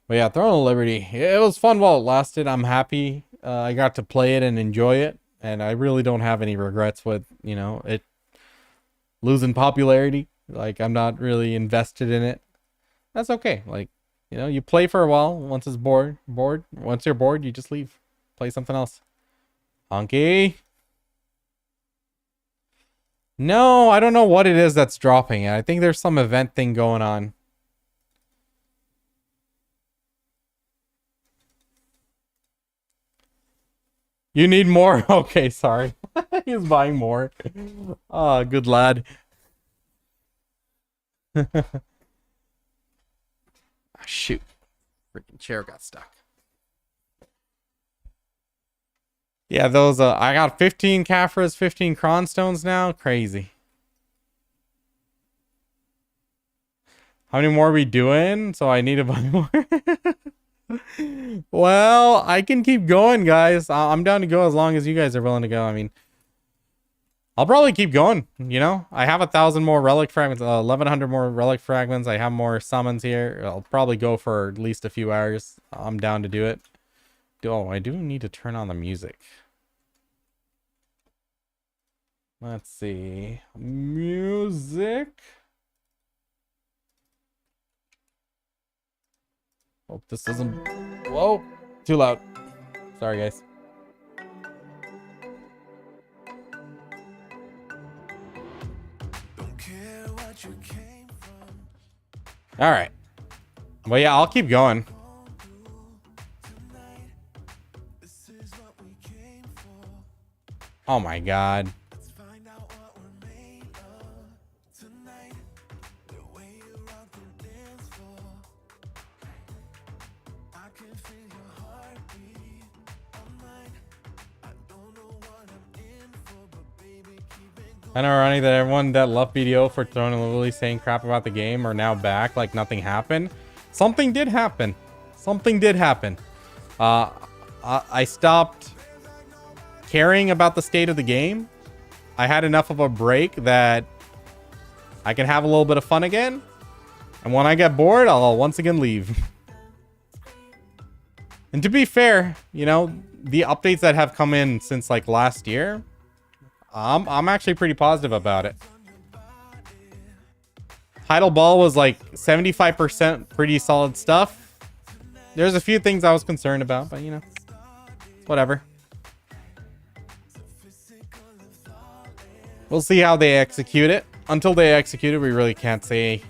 But yeah, Throne of Liberty. It was fun while it lasted. I'm happy I got to play it and enjoy it. And I really don't have any regrets with, you know, it losing popularity. Like, I'm not really invested in it. That's okay. Like, you know, you play for a while. Once it's bored. Once you're bored, you just leave. Play something else. Honky. No, I don't know what it is that's dropping. I think there's some event thing going on. You need more? Okay, sorry. He's buying more. Oh, good lad. Shoot. Freaking chair got stuck. Yeah, those I got 15 Caphras, 15 Cronstones now. Crazy. How many more are we doing? So I need to buy more. Well, I can keep going, guys. I'm down to go as long as you guys are willing to go. I mean, I'll probably keep going, you know? I have 1,000 more relic fragments, 1,100 more relic fragments. I have more summons here. I'll probably go for at least a few hours. I'm down to do it. Oh, I do need to turn on the music. Let's see. Music. Hope this isn't... Whoa, too loud. Sorry, guys. All right. Well, yeah, I'll keep going. Oh my God. I know, Ronnie, that everyone that left BDO for throwing and literally saying crap about the game are now back like nothing happened. Something did happen. Something did happen. I stopped caring about the state of the game. I had enough of a break that I can have a little bit of fun again. And when I get bored, I'll once again leave. And to be fair, you know, the updates that have come in since like last year, I'm actually pretty positive about it. Tidal Ball was like 75% pretty solid stuff. There's a few things I was concerned about, but you know, whatever. We'll see how they execute it. Until they execute it, we really can't say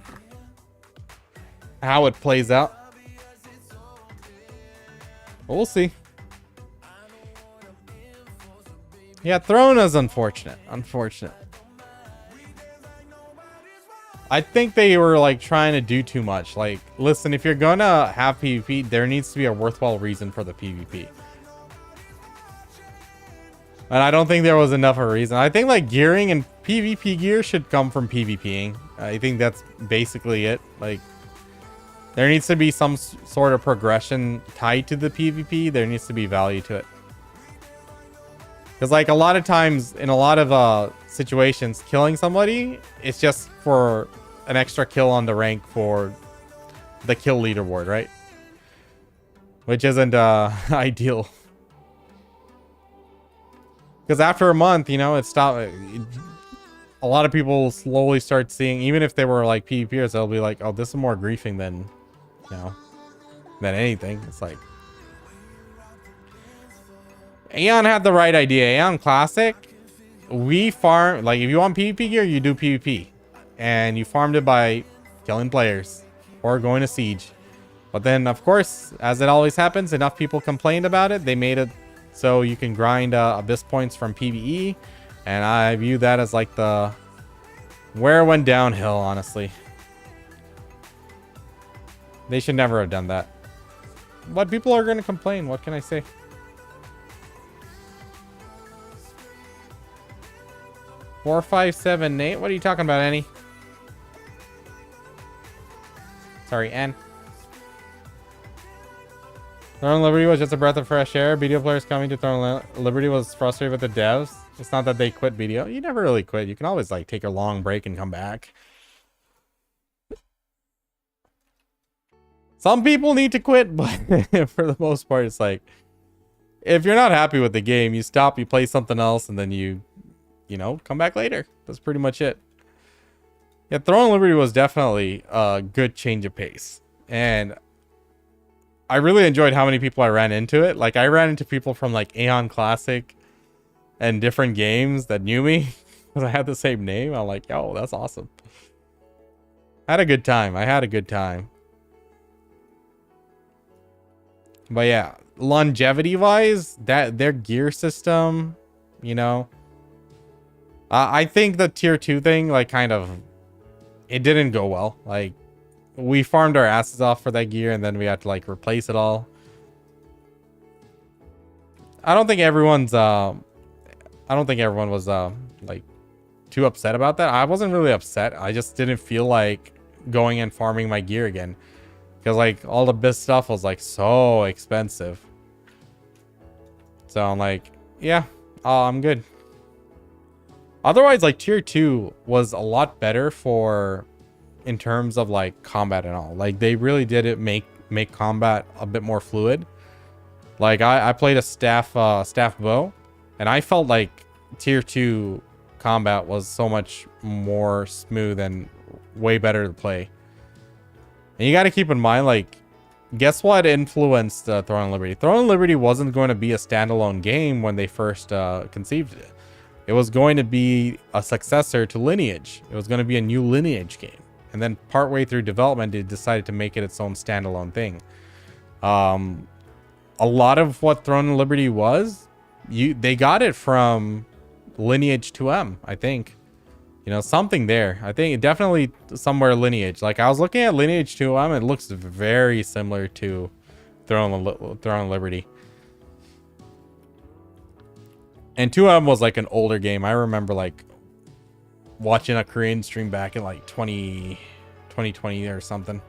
how it plays out. But we'll see. Yeah, Throne is unfortunate. Unfortunate. I think they were like trying to do too much. Like, listen, if you're gonna have PvP, there needs to be a worthwhile reason for the PvP. And I don't think there was enough of a reason. I think like gearing and PvP gear should come from PvPing. I think that's basically it. Like, there needs to be some sort of progression tied to the PvP. There needs to be value to it. Because like a lot of times in a lot of situations, killing somebody, it's just for an extra kill on the rank for the kill leaderboard, right? Which isn't ideal. Because after a month, you know, it stopped. A lot of people slowly start seeing, even if they were like PvPers, they'll be like, oh, this is more griefing than, you know, than anything. It's like, Aeon had the right idea. Aeon Classic, we farm, like if you want PvP gear, you do PvP. And you farmed it by killing players or going to siege. But then, of course, as it always happens, enough people complained about it. They made it so you can grind Abyss points from PvE. And I view that as like the where it went downhill, honestly. They should never have done that. But people are going to complain. What can I say? Four, 5, 7, 8. What are you talking about, Annie? Sorry, N. Throne Liberty was just a breath of fresh air. BDO players coming to Throne Liberty was frustrated with the devs. It's not that they quit BDO. You never really quit. You can always like take a long break and come back. Some people need to quit, but for the most part, it's like, if you're not happy with the game, you stop, you play something else, and then you know, come back later. That's pretty much it. Yeah, Throne Liberty was definitely a good change of pace. And I really enjoyed how many people I ran into it. Like, I ran into people from, like, Aeon Classic and different games that knew me. Because I had the same name. I'm like, yo, that's awesome. I had a good time. I had a good time. But yeah, longevity-wise, that their gear system, you know... I think the tier 2 thing, like, kind of, it didn't go well. Like, we farmed our asses off for that gear, and then we had to, like, replace it all. I don't think everyone was, like, too upset about that. I wasn't really upset. I just didn't feel like going and farming my gear again. Because, like, all the best stuff was, like, so expensive. So, I'm like, yeah, I'm good. Otherwise, like, tier 2 was a lot better for in terms of like combat and all. Like, they really did it make combat a bit more fluid. Like, I played a staff bow, and I felt like tier 2 combat was so much more smooth and way better to play. And you got to keep in mind, like, Guess what influenced Throne and Liberty? Throne and Liberty wasn't going to be a standalone game when they first conceived it. It was going to be a successor to Lineage. It was going to be a new Lineage game. And then partway through development, they decided to make it its own standalone thing. A lot of what Throne and Liberty was, they got it from Lineage 2M, I think. You know, something there. I think definitely somewhere Lineage. Like, I was looking at Lineage 2M, it looks very similar to Throne and Liberty. And 2M was like an older game. I remember like watching a Korean stream back in like 2020 or something.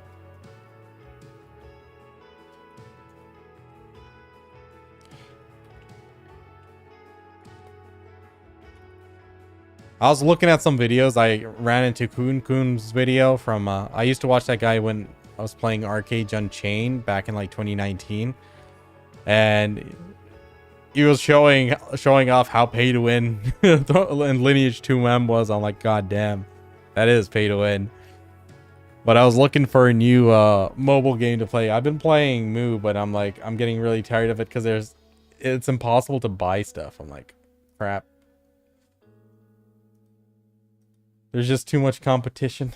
I was looking at some videos. I ran into Kun's video from, I used to watch that guy when I was playing Arcade Unchained back in like 2019. And he was showing off how pay to win and Lineage 2M was. I'm like, God damn, that is pay to win. But I was looking for a new mobile game to play. I've been playing Moo, but I'm like, I'm getting really tired of it because it's impossible to buy stuff. I'm like, crap. There's just too much competition.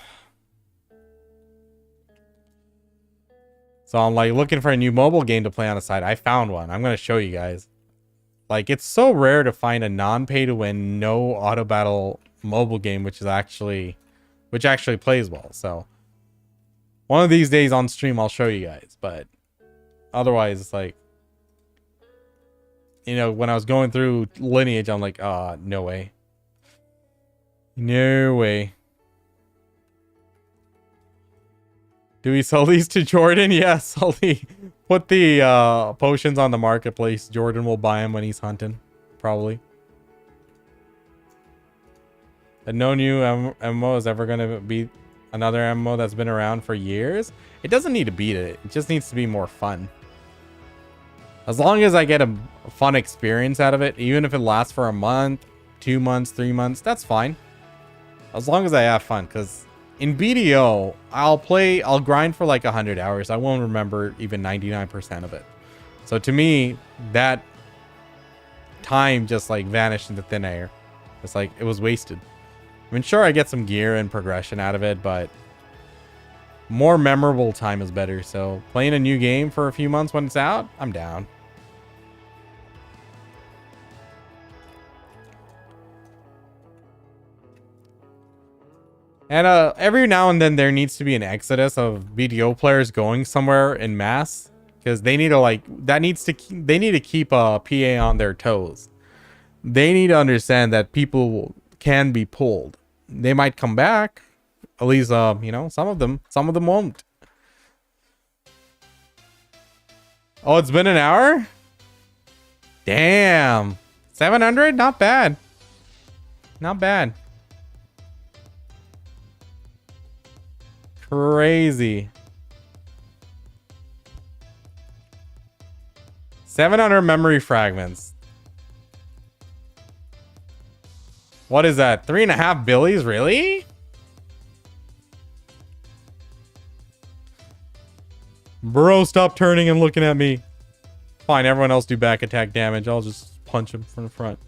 So I'm like looking for a new mobile game to play on the side. I found one. I'm going to show you guys. Like, it's so rare to find a non-pay to win, no auto battle mobile game which actually plays well. So one of these days on stream I'll show you guys, but otherwise it's like, you know, when I was going through Lineage, I'm like, no way. No way. Do we sell these to Jordan? Yes, put the potions on the marketplace. Jordan will buy them when he's hunting, probably. And no new MMO is ever going to beat another MMO that's been around for years. It doesn't need to beat it. It just needs to be more fun. As long as I get a fun experience out of it, even if it lasts for a month, 2 months, 3 months, that's fine. As long as I have fun, because in BDO, I'll grind for like 100 hours. I won't remember even 99% of it. So to me, that time just like vanished into thin air. It's like, it was wasted. I mean, sure, I get some gear and progression out of it, but more memorable time is better. So playing a new game for a few months when it's out, I'm down. And every now and then there needs to be an exodus of BDO players going somewhere in mass, because they need to they need to keep a PA on their toes. They need to understand that people can be pulled. They might come back, at least you know, some of them won't. Oh, it's been an hour? Damn. 700? Not bad. Not bad. Crazy. 700 memory fragments. What is that? 3.5 billies? Really? Bro, stop turning and looking at me. Fine, everyone else do back attack damage. I'll just punch him from the front.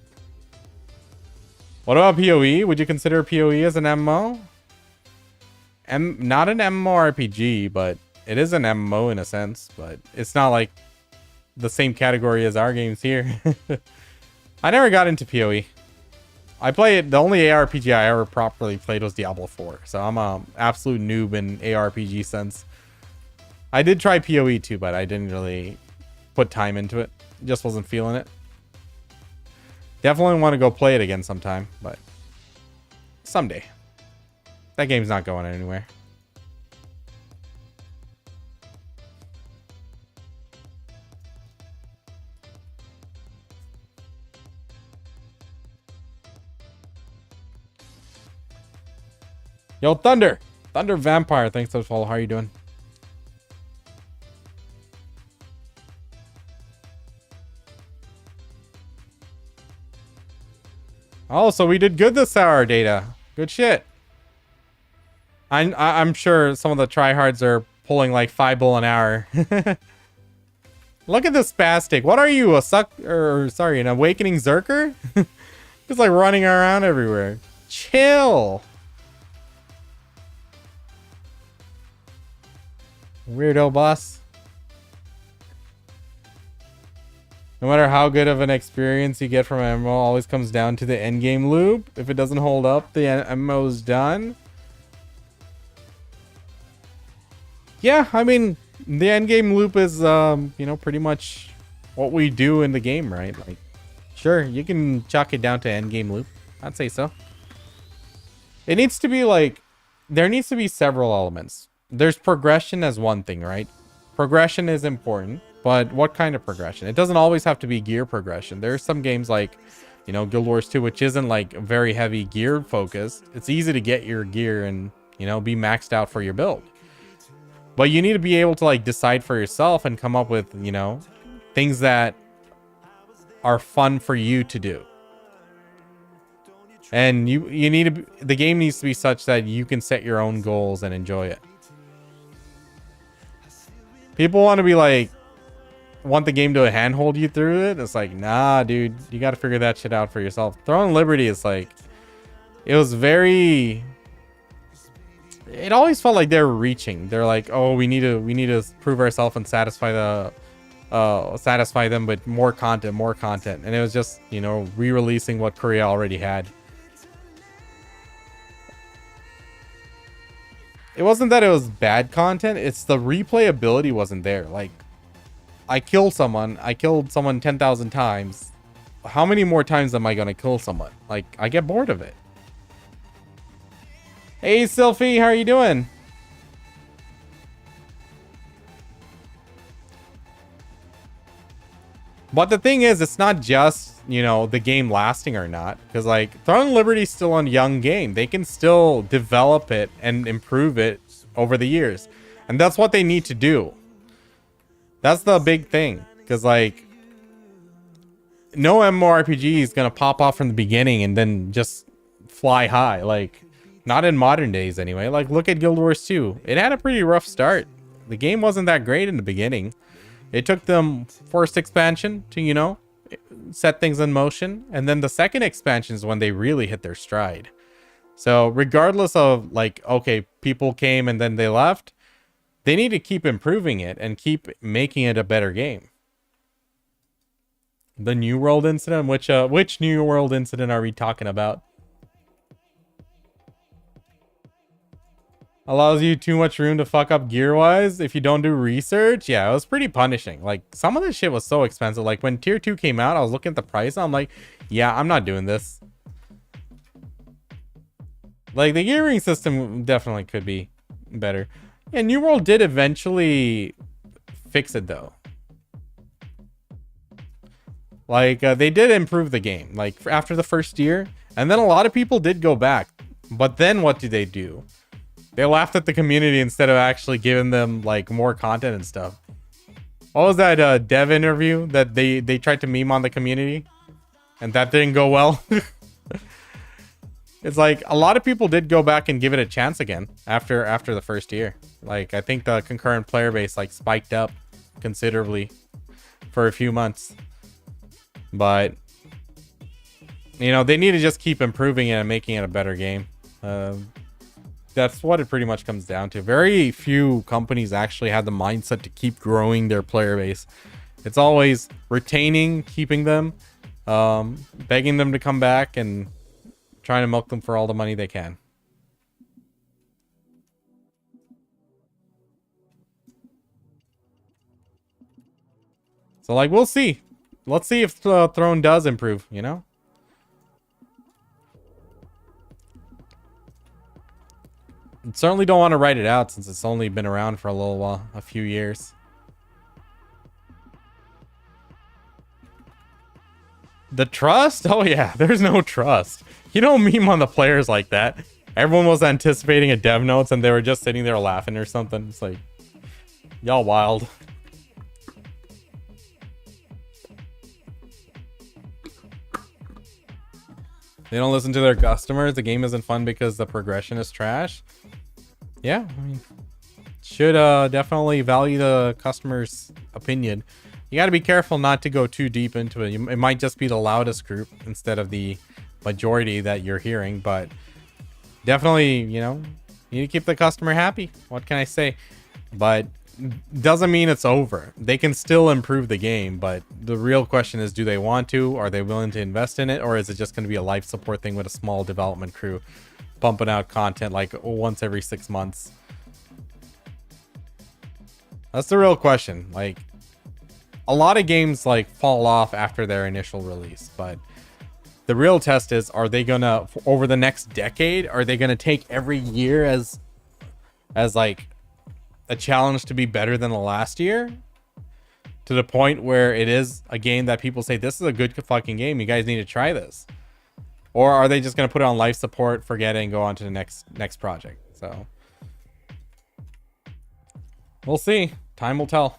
What about PoE? Would you consider PoE as an MMO? Not an MMORPG, but it is an MMO in a sense, but it's not like the same category as our games here. I never got into PoE. I play it. The only ARPG I ever properly played was Diablo 4, so I'm an absolute noob in ARPG sense. I did try PoE too, but I didn't really put time into it. Just wasn't feeling it. Definitely want to go play it again sometime, but someday. That game's not going anywhere. Yo, Thunder Vampire, thanks for the follow. How are you doing? Oh, so we did good this hour, Data. Good shit. I'm sure some of the tryhards are pulling like 5 bull an hour. Look at this spastic. What are you, an awakening Zerker? Just like running around everywhere. Chill. Weirdo boss. No matter how good of an experience you get from MMO, always comes down to the endgame loop. If it doesn't hold up, the MMO's done. Yeah, I mean, the endgame loop is, you know, pretty much what we do in the game, right? Like, sure, you can chalk it down to endgame loop. I'd say so. It needs to be like, there needs to be several elements. There's progression as one thing, right? Progression is important, but what kind of progression? It doesn't always have to be gear progression. There's some games like, you know, Guild Wars 2, which isn't like very heavy gear focused. It's easy to get your gear and, you know, be maxed out for your build. But you need to be able to like decide for yourself and come up with, you know, things that are fun for you to do. And you need to, the game needs to be such that you can set your own goals and enjoy it. People want to be like, want the game to handhold you through it. It's like, nah, dude, you got to figure that shit out for yourself. Throne Liberty is like, it was very, it always felt like they're reaching. They're like, oh, we need to prove ourselves and satisfy them with more content. And it was just, you know, re-releasing what Korea already had. It wasn't that it was bad content, it's the replayability wasn't there. Like, I killed someone 10,000 times. How many more times am I gonna kill someone? Like, I get bored of it. Hey, Sylphie, how are you doing? But the thing is, it's not just, you know, the game lasting or not. Because, like, Throne Liberty's still a young game. They can still develop it and improve it over the years. And that's what they need to do. That's the big thing. Because, like, no MMORPG is going to pop off from the beginning and then just fly high. Like, not in modern days anyway. Like, look at Guild Wars 2. It had a pretty rough start. The game wasn't that great in the beginning. It took them first expansion to, you know, set things in motion. And then the second expansion is when they really hit their stride. So regardless of like, okay, people came and then they left, they need to keep improving it and keep making it a better game. The New World incident, which New World incident are we talking about? Allows you too much room to fuck up gear-wise if you don't do research. Yeah, it was pretty punishing. Like, some of this shit was so expensive. Like, when Tier 2 came out, I was looking at the price. I'm like, yeah, I'm not doing this. Like, the gearing system definitely could be better. Yeah, New World did eventually fix it, though. Like, they did improve the game. Like, after the first year. And then a lot of people did go back. But then what did they do? They laughed at the community instead of actually giving them like more content and stuff. What was that dev interview that they tried to meme on the community? And that didn't go well. It's like a lot of people did go back and give it a chance again after the first year. Like, I think the concurrent player base like spiked up considerably for a few months. But, you know, they need to just keep improving it and making it a better game. That's what it pretty much comes down to. Very few companies actually have the mindset to keep growing their player base. It's always retaining, keeping them, begging them to come back, and trying to milk them for all the money they can. So, like, we'll see. Let's see if Throne does improve, you know? Certainly don't want to write it out since it's only been around for a little while, a few years. The trust? Oh yeah, there's no trust. You don't meme on the players like that. Everyone was anticipating a dev notes and they were just sitting there laughing or something. It's like, y'all wild. They don't listen to their customers. The game isn't fun because the progression is trash. Yeah, I mean, should definitely value the customer's opinion. You got to be careful not to go too deep into it. It might just be the loudest group instead of the majority that you're hearing, but definitely, you know, you need to keep the customer happy. What can I say? But doesn't mean it's over. They can still improve the game, but the real question is, do they want to? Are they willing to invest in it? Or is it just going to be a life support thing with a small development crew pumping out content like once every 6 months? That's the real question. Like, a lot of games like fall off after their initial release, but the real test is, are they gonna, over the next decade, are they gonna take every year as like a challenge to be better than the last year, to the point where it is a game that people say, this is a good fucking game, you guys need to try this? Or are they just gonna put it on life support, forget it, and go on to the next project? So we'll see. Time will tell.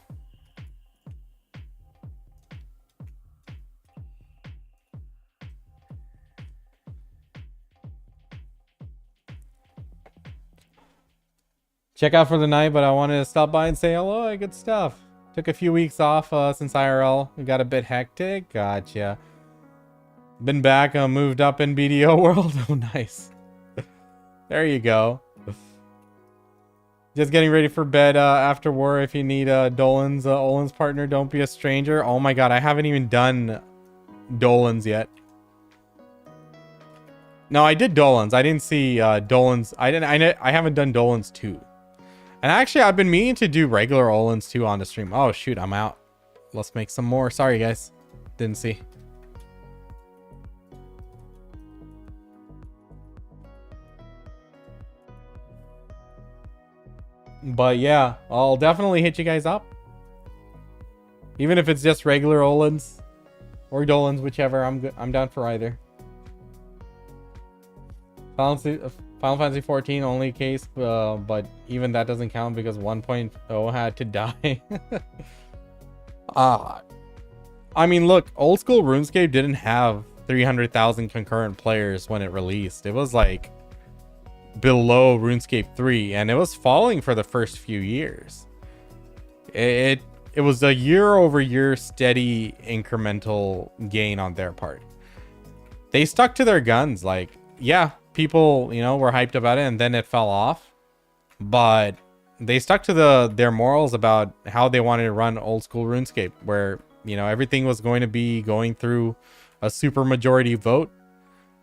Check out for the night, but I wanted to stop by and say hello. Good stuff. Took a few weeks off since IRL. We got a bit hectic. Gotcha. Been back, moved up in BDO world. Oh, nice. There you go. Just getting ready for bed after war. If you need Dolan's, Olin's partner, don't be a stranger. Oh my god, I haven't even done Dolan's yet. No, I did Dolan's. I didn't see Dolan's. I haven't done Dolan's 2. And actually, I've been meaning to do regular Olin's 2 on the stream. Oh, shoot, I'm out. Let's make some more. Sorry, guys. Didn't see. But yeah, I'll definitely hit you guys up. Even if it's just regular Olin's or Dolan's, whichever. I'm down for either. Final Fantasy 14 only case, but even that doesn't count because 1.0 had to die. I mean, look, old school RuneScape didn't have 300,000 concurrent players when it released. It was like below RuneScape 3, and it was falling for the first few years. It was a year-over-year steady incremental gain on their part. They stuck to their guns. Like, yeah, people, you know, were hyped about it, and then it fell off. But they stuck to their morals about how they wanted to run old school RuneScape, where, you know, everything was going to be going through a super majority vote.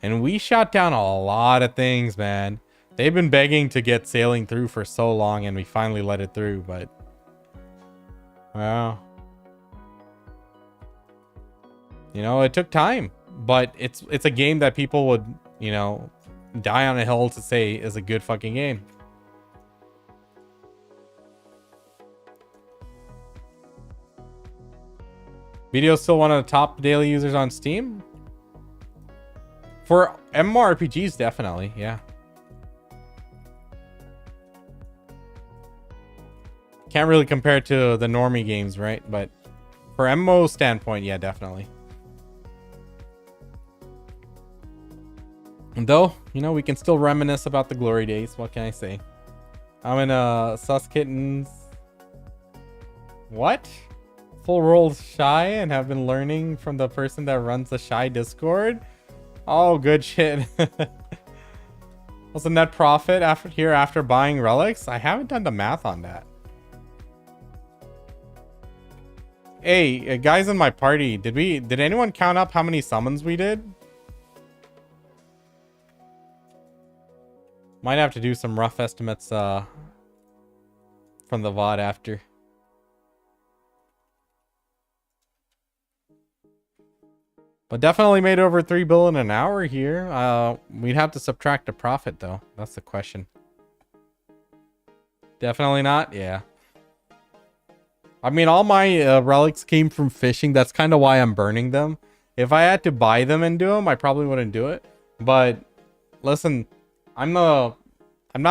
And we shot down a lot of things, man. They've been begging to get sailing through for so long, and we finally let it through, but well, you know, it took time, but it's a game that people would, you know, die on a hill to say is a good fucking game. Video still one of the top daily users on Steam? For MMORPGs, definitely, yeah. Can't really compare it to the normie games, right? But for MMO standpoint, yeah, definitely. And though, you know, we can still reminisce about the glory days. What can I say? I'm in Sus Kittens. What? Full rolled Shy and have been learning from the person that runs the Shy Discord. Oh, good shit. What's the net profit after buying relics? I haven't done the math on that. Hey, guys in my party, did anyone count up how many summons we did? Might have to do some rough estimates from the VOD after. But definitely made over 3 billion an hour here. We'd have to subtract the profit though. That's the question. Definitely not? Yeah. I mean, all my relics came from fishing. That's kind of why I'm burning them. If I had to buy them and do them, I probably wouldn't do it. But listen, I'm not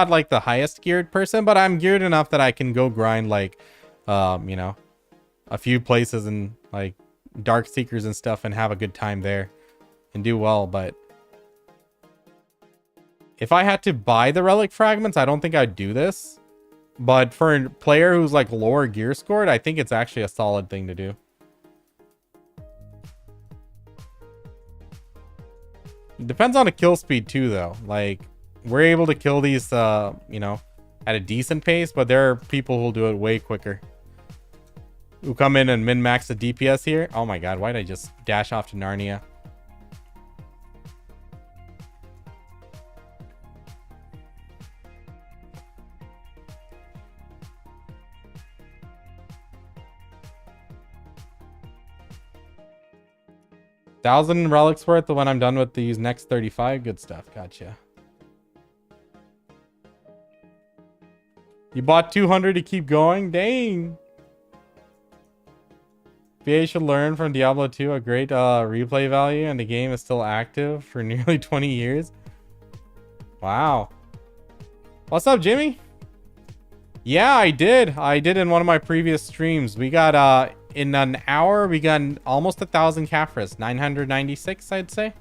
like the highest geared person, but I'm geared enough that I can go grind like, you know, a few places and like Dark Seekers and stuff and have a good time there and do well. But if I had to buy the relic fragments, I don't think I'd do this But for a player who's like lower gear scored, I think it's actually a solid thing to do. It depends on the kill speed too, though. Like, we're able to kill these, you know, at a decent pace, but there are people who'll do it way quicker. Who come in and min-max the DPS here. Oh my god, why'd I just dash off to Narnia? $1,000 relics worth when I'm done with these next 35. Good stuff. Gotcha. You bought 200 to keep going? Dang. VA should learn from Diablo 2 a great replay value, and the game is still active for nearly 20 years. Wow. What's up, Jimmy? Yeah, I did. I did in one of my previous streams. We got, in an hour, we got almost 1,000 Caphras. 996, I'd say.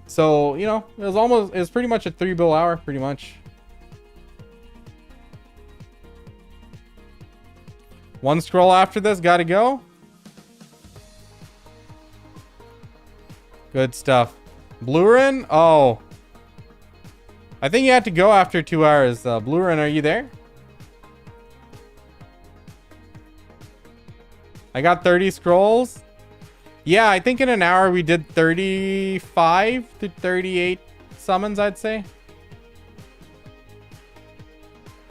So, you know, it was pretty much a 3-bill hour, pretty much. One scroll after this, gotta go. Good stuff. Blurin? Oh. I think you had to go after 2 hours. Blurin, are you there? I got 30 scrolls. Yeah, I think in an hour we did 35 to 38 summons, I'd say.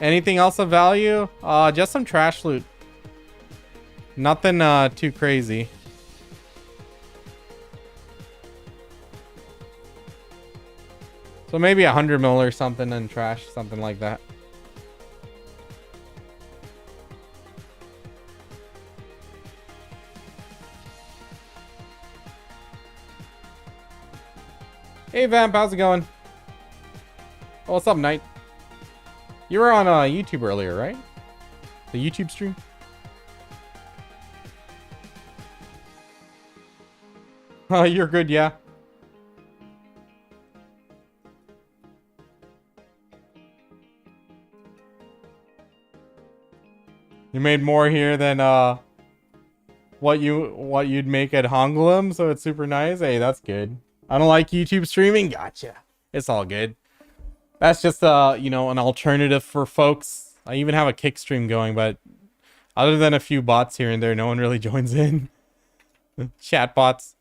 Anything else of value? Just some trash loot. Nothing too crazy. So maybe 100 mil or something in trash, something like that. Hey Vamp, how's it going? Oh, what's up, Knight? You were on YouTube earlier, right? The YouTube stream? Oh, you're good, yeah. You made more here than what you'd make at Honglim, so it's super nice. Hey, that's good. I don't like YouTube streaming. Gotcha. It's all good. That's just you know, an alternative for folks. I even have a Kick stream going, but other than a few bots here and there, no one really joins in. Chat bots.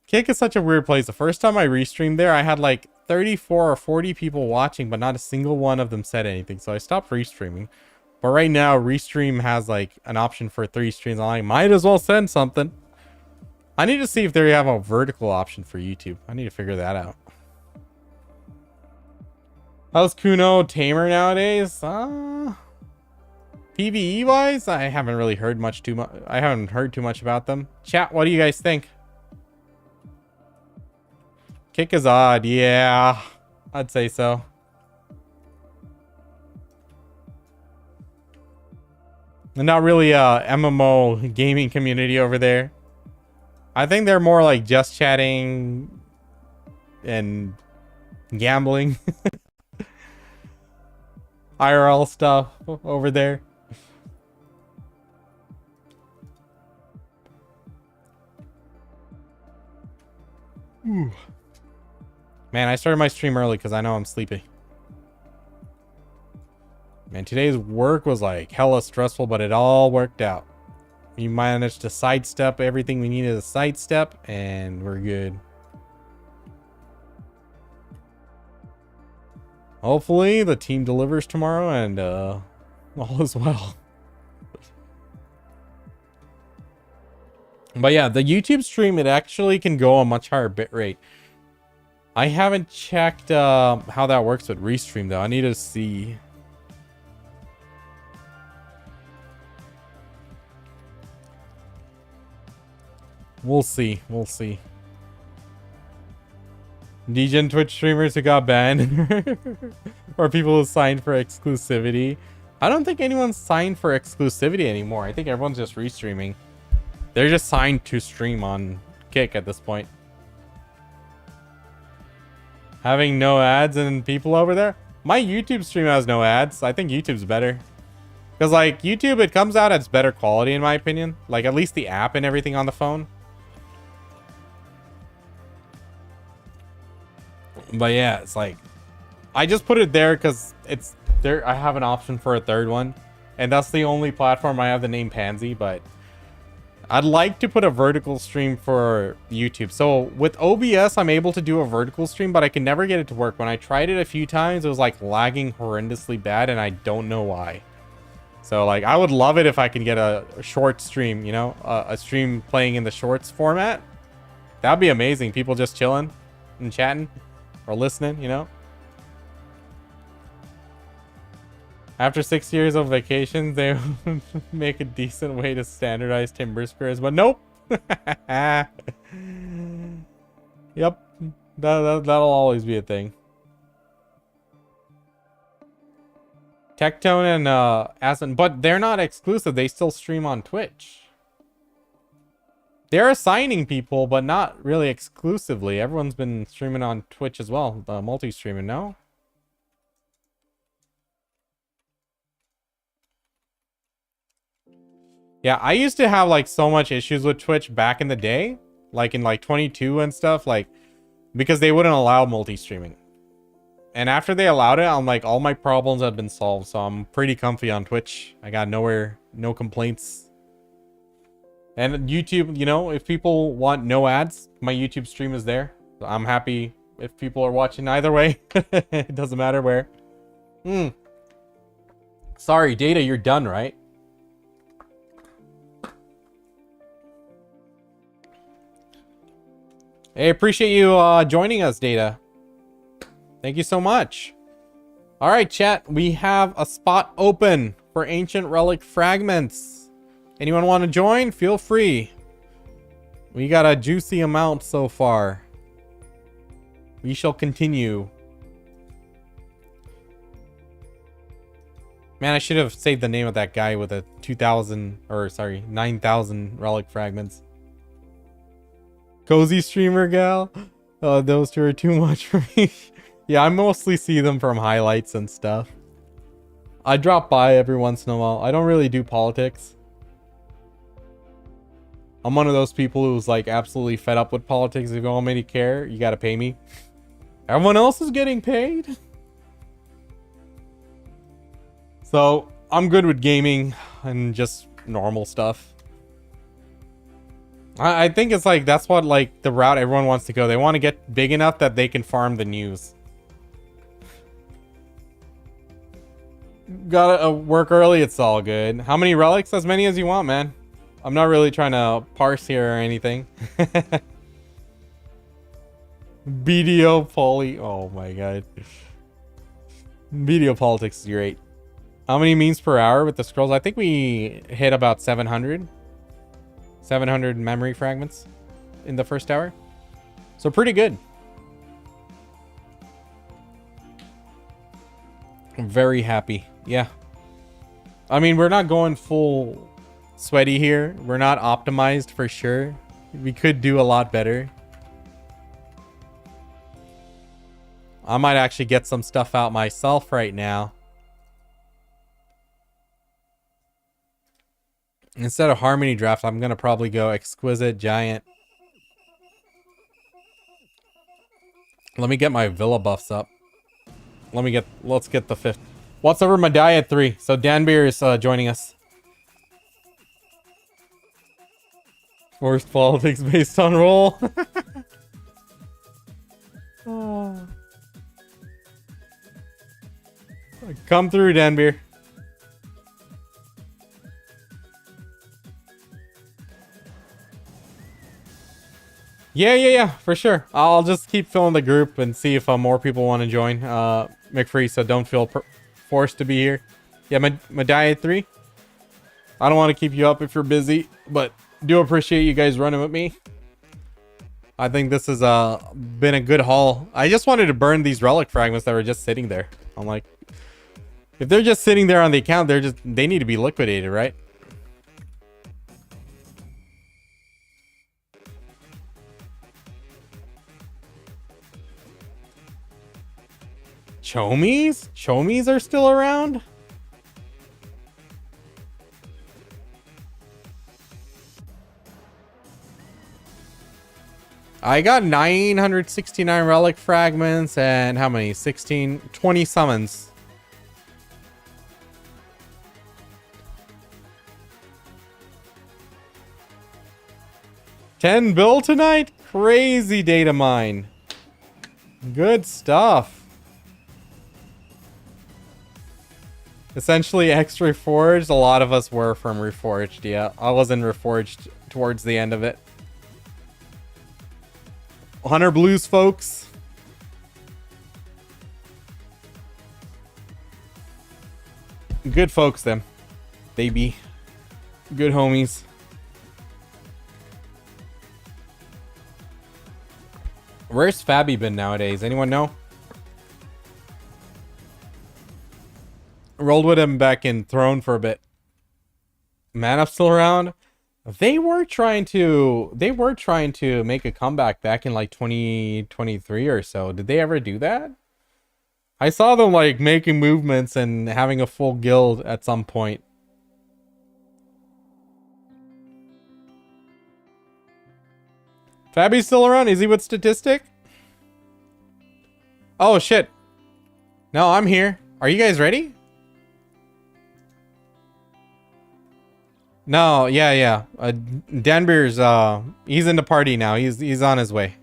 Kick is such a weird place. The first time I restreamed there, I had like 34 or 40 people watching, but not a single one of them said anything. So I stopped restreaming. But right now, Restream has like an option for 3 streams. I'm like, might as well send something. I need to see if they have a vertical option for YouTube. I need to figure that out. How's Kuno Tamer nowadays? PvE wise, I haven't really heard much I haven't heard too much about them. Chat, what do you guys think? Kick is odd, yeah. I'd say so. Not really a MMO gaming community over there. I think they're more like just chatting and gambling. IRL stuff over there. Ooh. Man, I started my stream early because I know I'm sleepy. Man, today's work was like hella stressful, but it all worked out. We managed to sidestep everything we needed to sidestep, and we're good. Hopefully, the team delivers tomorrow, and all is well. But yeah, the YouTube stream, it actually can go a much higher bitrate. I haven't checked how that works with Restream, though. I need to see. We'll see. We'll see. Degen Twitch streamers who got banned. Or people who signed for exclusivity. I don't think anyone's signed for exclusivity anymore. I think everyone's just restreaming. They're just signed to stream on Kick at this point. Having no ads and people over there? My YouTube stream has no ads. I think YouTube's better. Because, like, YouTube, it comes out as better quality, in my opinion. Like, at least the app and everything on the phone. But, yeah, it's like... I just put it there because it's... there. I have an option for a third one. And that's the only platform I have the name Pansy, but... I'd like to put a vertical stream for YouTube. So with OBS, I'm able to do a vertical stream, but I can never get it to work. When I tried it a few times, it was like lagging horrendously bad, and I don't know why. So like, I would love it if I can get a short stream, you know, a stream playing in the shorts format. That'd be amazing. People just chilling and chatting or listening, you know. After 6 years of vacation, they make a decent way to standardize timber squares, but nope. Yep, that'll always be a thing. Tectone and Aspen, but they're not exclusive. They still stream on Twitch. They're assigning people, but not really exclusively. Everyone's been streaming on Twitch as well, multi-streaming, no? Yeah, I used to have like so much issues with Twitch back in the day, like in like 22 and stuff, like because they wouldn't allow multi-streaming. And after they allowed it, I'm like, all my problems have been solved, so I'm pretty comfy on Twitch. I got no complaints. And YouTube, you know, if people want no ads, my YouTube stream is there. So I'm happy if people are watching either way. It doesn't matter where. Sorry, Data, you're done, right? Hey, appreciate you joining us, Data. Thank you so much. All right, chat. We have a spot open for Ancient Relic Fragments. Anyone want to join? Feel free. We got a juicy amount so far. We shall continue. Man, I should have saved the name of that guy with a 9,000 Relic Fragments. Cozy streamer gal. Oh, those two are too much for me. Yeah, I mostly see them from highlights and stuff. I drop by every once in a while. I don't really do politics. I'm one of those people who's like absolutely fed up with politics. If you want me to care, you gotta pay me. Everyone else is getting paid. So I'm good with gaming and just normal stuff. I think it's like, that's what like the route everyone wants to go. They want to get big enough that they can farm the news. Gotta work early, it's all good. How many relics? As many as you want, man. I'm not really trying to parse here or anything. BDO poly. Oh my god. BDO politics is great. How many memes per hour with the scrolls? I think we hit about 700 memory fragments in the first hour. So pretty good. I'm very happy. Yeah. I mean, we're not going full sweaty here. We're not optimized for sure. We could do a lot better. I might actually get some stuff out myself right now. Instead of Harmony Draft, I'm going to probably go Exquisite Giant. Let me get my Villa buffs up. Let's get the 5th. What's over my diet 3? So Dan Beer is joining us. Forced politics based on roll. Oh. Come through, Dan Beer. Yeah, for sure. I'll just keep filling the group and see if more people want to join. McFree, so don't feel forced to be here. Yeah, my diet 3. I don't want to keep you up if you're busy, but do appreciate you guys running with me. I think this has been a good haul. I just wanted to burn these relic fragments that were just sitting there. I'm like, if they're just sitting there on the account, they need to be liquidated, right? Chomies? Chomies are still around? I got 969 relic fragments and how many? 16, 20 summons. $10 bill tonight? Crazy data mine. Good stuff. Essentially X Reforged. A lot of us were from Reforged, yeah. I was in Reforged towards the end of it. Hunter Blues, folks. Good folks, them. They be good homies. Where's Fabby been nowadays? Anyone know? Rolled with him back in Throne for a bit. Man Up still around? They were trying to make a comeback back in like 2023 or so. Did they ever do that? I saw them like making movements and having a full guild at some point. Fabby's still around? Is he with Statistic? Oh shit. No, I'm here. Are you guys ready? No, yeah. Danbeer's he's in the party now. He's on his way.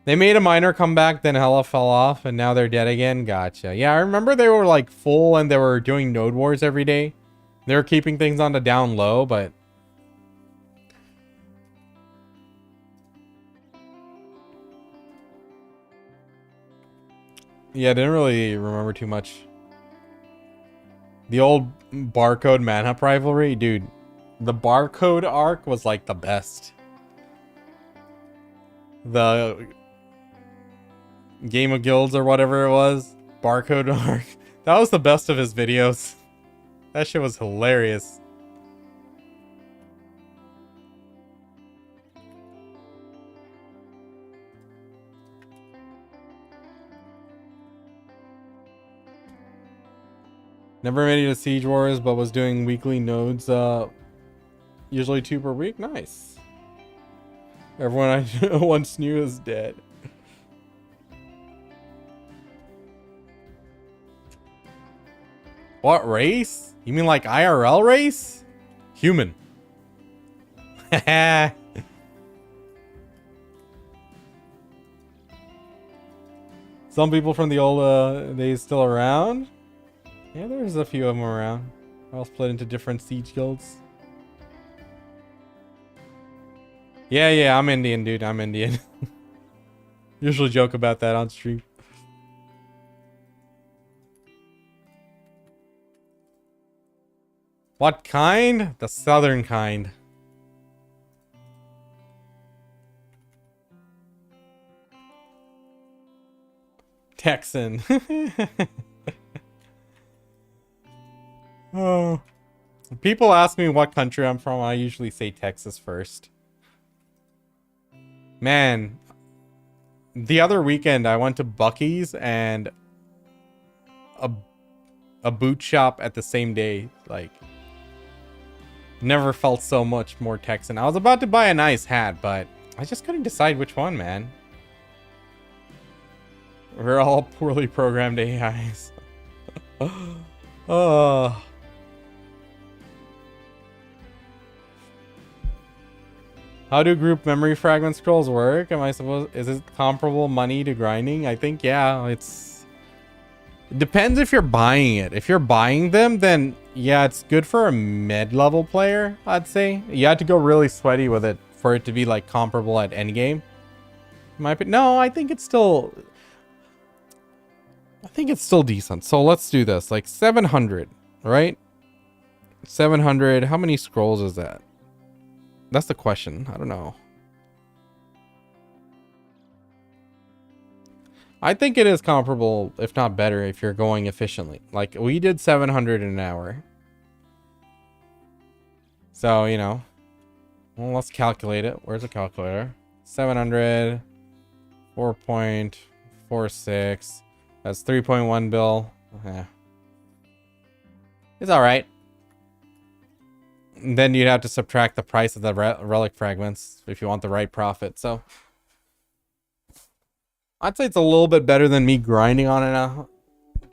They made a minor comeback, then Hella fell off, and now they're dead again. Gotcha. Yeah, I remember they were like full and they were doing node wars every day. They were keeping things on the down low, but yeah, I didn't really remember too much. The old Barcode Manhunt rivalry, dude. The Barcode arc was like the best. The Game of Guilds or whatever it was, Barcode arc. That was the best of his videos. That shit was hilarious. Never made it to Siege Wars, but was doing weekly nodes, usually 2 per week. Nice. Everyone I once knew is dead. What race? You mean like IRL race? Human. Some people from the old days still around. Yeah, there's a few of them around. All split into different siege guilds. Yeah, I'm Indian, dude. I'm Indian. Usually joke about that on stream. What kind? The southern kind. Texan. Oh. People ask me what country I'm from. I usually say Texas first. Man, the other weekend I went to Buc-ee's and a boot shop at the same day. Like, never felt so much more Texan. I was about to buy a nice hat, but I just couldn't decide which one, man. We're all poorly programmed AIs. Oh. How do group memory fragment scrolls work? Am I supposed? Is it comparable money to grinding? I think yeah. It depends if you're buying it. If you're buying them, then yeah, it's good for a mid-level player. I'd say you had to go really sweaty with it for it to be like comparable at endgame. No, I think it's still. I think it's still decent. So let's do this. Like 700, right? 700. How many scrolls is that? That's the question. I don't know. I think it is comparable, if not better, if you're going efficiently. Like, we did 700 in an hour. So, you know. Well, let's calculate it. Where's the calculator? 700 4.46. That's 3.1 bill. Yeah. It's alright. Then you'd have to subtract the price of the relic fragments if you want the right profit. So I'd say it's a little bit better than me grinding on it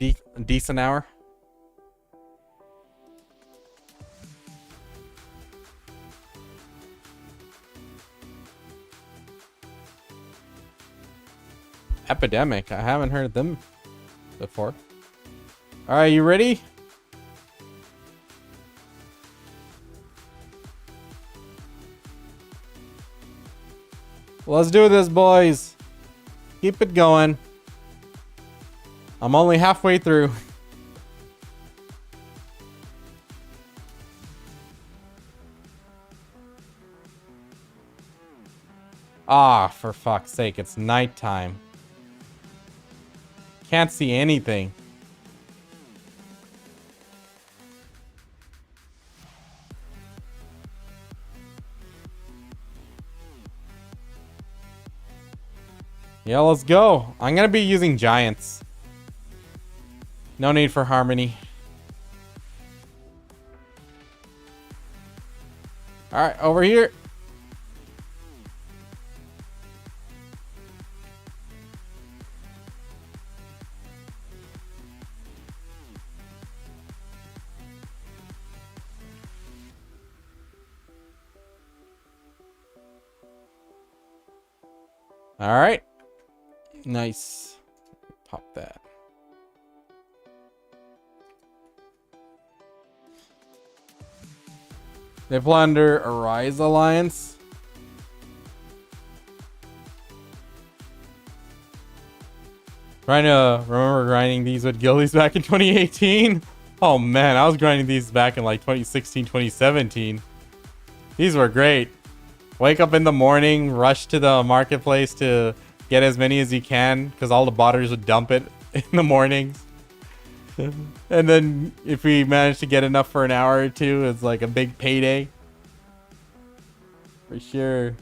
a decent hour. Epidemic. I haven't heard them before. Alright, you ready? Let's do this, boys. Keep it going. I'm only halfway through. Ah, for fuck's sake, it's nighttime. Can't see anything. Yeah, let's go. I'm gonna be using giants. No need for harmony. Alright, over here. Alright. Nice. Pop that. They play under Arise Alliance. Trying to remember grinding these with guildies back in 2018. Oh man, I was grinding these back in like 2016, 2017. These were great. Wake up in the morning, rush to the marketplace to get as many as you can because all the botters would dump it in the mornings. And then if we manage to get enough for an hour or two, it's like a big payday. For sure.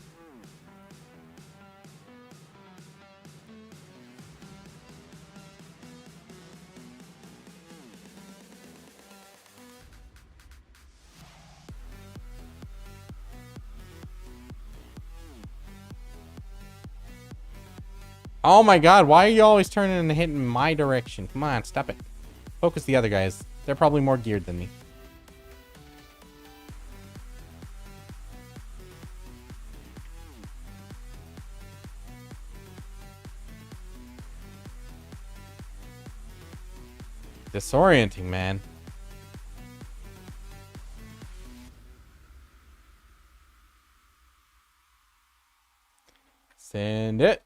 Oh my god, why are you always turning and hitting my direction? Come on, stop it. Focus the other guys. They're probably more geared than me. Disorienting, man. Send it.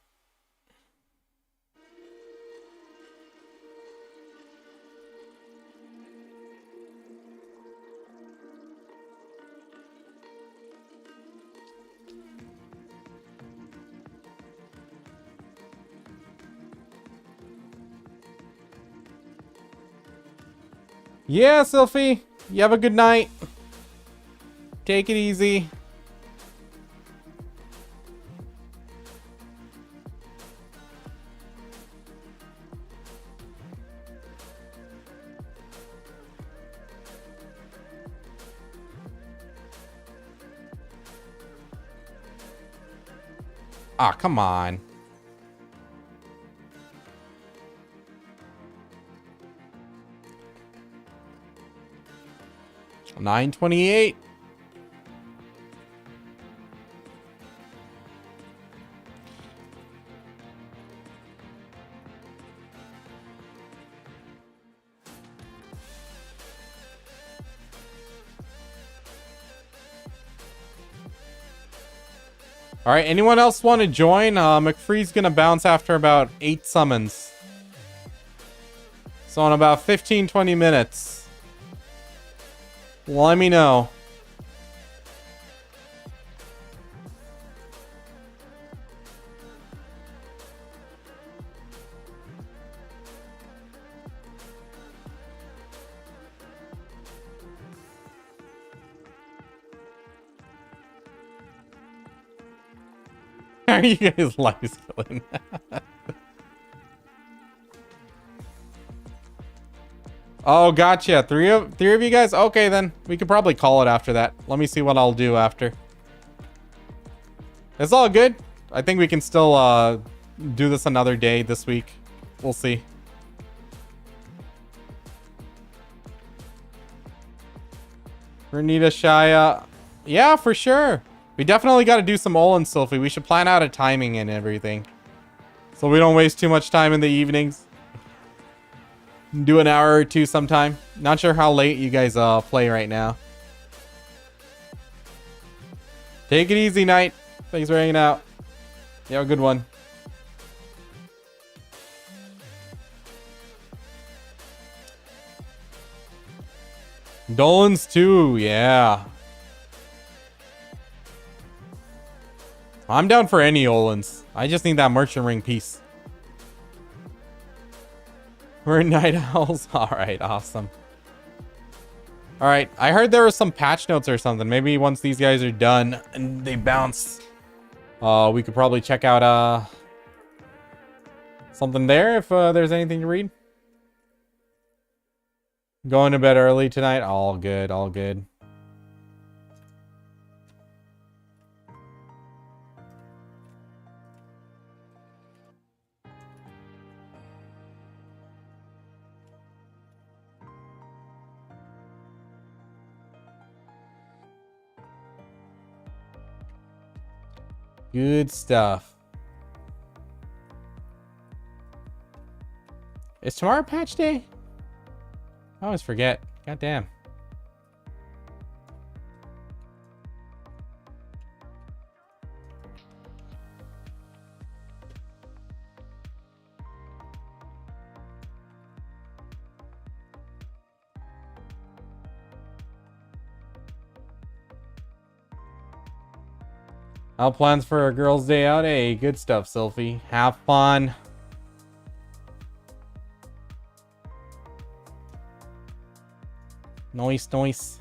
Yeah, Sylphie. You have a good night. Take it easy. Ah, come on. $9.28. All right, anyone else want to join? McFree's gonna bounce after about 8 summons. So in about 15-20 minutes. Let me know. are you guys live skilling? Oh, gotcha. Three of you guys? Okay, then. We could probably call it after that. Let me see what I'll do after. It's all good. I think we can still do this another day this week. We'll see. Renita Shaya. Yeah, for sure. We definitely got to do some Olin Sylphie. We should plan out a timing and everything, so we don't waste too much time in the evenings. Do an hour or two sometime. Not sure how late you guys play right now. Take it easy, Knight. Thanks for hanging out. You have a good one. Dolan's too, yeah. I'm down for any Olins. I just need that merchant ring piece. We're night owls. Alright, awesome. Alright, I heard there was some patch notes or something. Maybe once these guys are done and they bounce, we could probably check out something there if there's anything to read. Going to bed early tonight. All good, all good. Good stuff. Is tomorrow patch day? I always forget. God damn. All plans for a girls' day out? Hey, good stuff, Sylphie. Have fun. Nice, nice.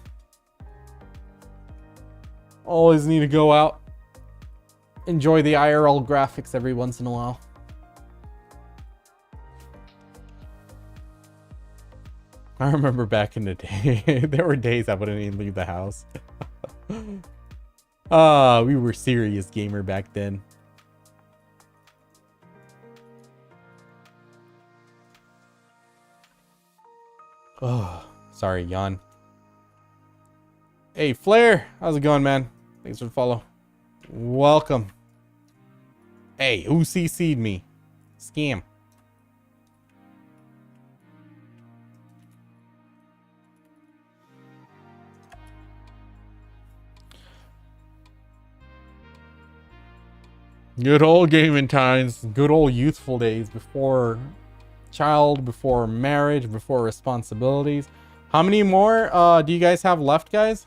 Always need to go out. Enjoy the IRL graphics every once in a while. I remember back in the day, there were days I wouldn't even leave the house. We were serious gamer back then. Oh, sorry, yawn. Hey, Flair, how's it going, man? Thanks for the follow. Welcome. Hey, who CC'd me? Scam. Good old gaming times. Good old youthful days before child, before marriage, before responsibilities. How many more do you guys have left, guys?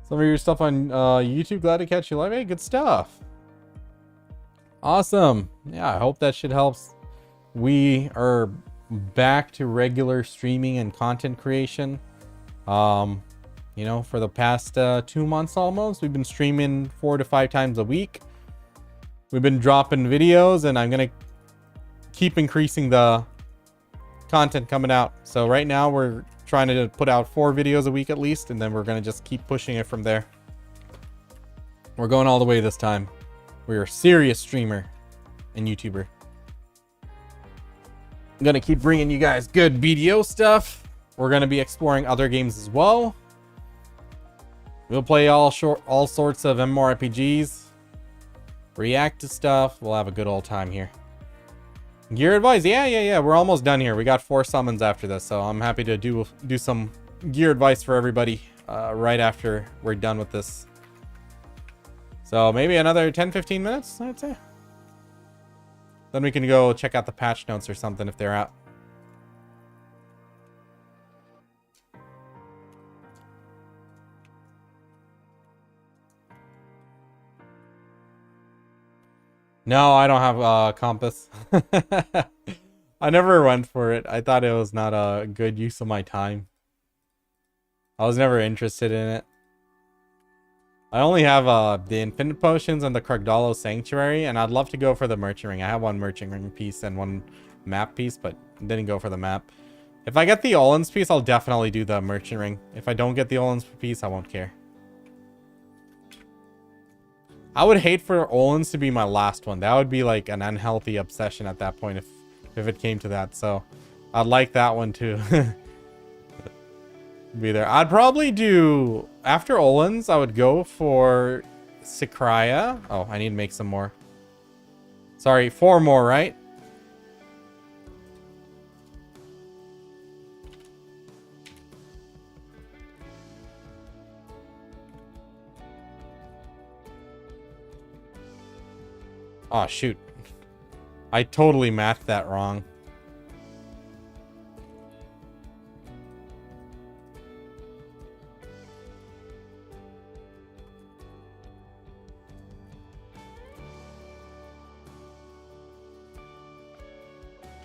Some of your stuff on YouTube. Glad to catch you live. Hey, good stuff. Awesome. Yeah, I hope that shit helps. We are back to regular streaming and content creation. You know, for the past 2 months almost, we've been streaming 4 to 5 times a week. We've been dropping videos, and I'm gonna keep increasing the content coming out. So right now we're trying to put out 4 videos a week at least, and then we're gonna just keep pushing it from there. We're going all the way this time. We're a serious streamer and YouTuber. I'm gonna keep bringing you guys good BDO stuff. We're going to be exploring other games as well. We'll play all sorts of MMORPGs. React to stuff. We'll have a good old time here. Gear advice. Yeah. We're almost done here. We got 4 summons after this, so I'm happy to do some gear advice for everybody right after we're done with this. So maybe another 10-15 minutes, I'd say. Then we can go check out the patch notes or something if they're out. No, I don't have a compass. I never went for it. I thought it was not a good use of my time. I was never interested in it. I only have the Infinite Potions and the Kragdalo Sanctuary, and I'd love to go for the Merchant Ring. I have one Merchant Ring piece and one map piece, but didn't go for the map. If I get the Olin's piece, I'll definitely do the Merchant Ring. If I don't get the Olin's piece, I won't care. I would hate for Olin's to be my last one. That would be like an unhealthy obsession at that point if it came to that. So I'd like that one to be there. I'd probably do, after Olin's, I would go for Sakraya. Oh, I need to make some more. Sorry, 4 more, right? Oh, shoot. I totally mathed that wrong.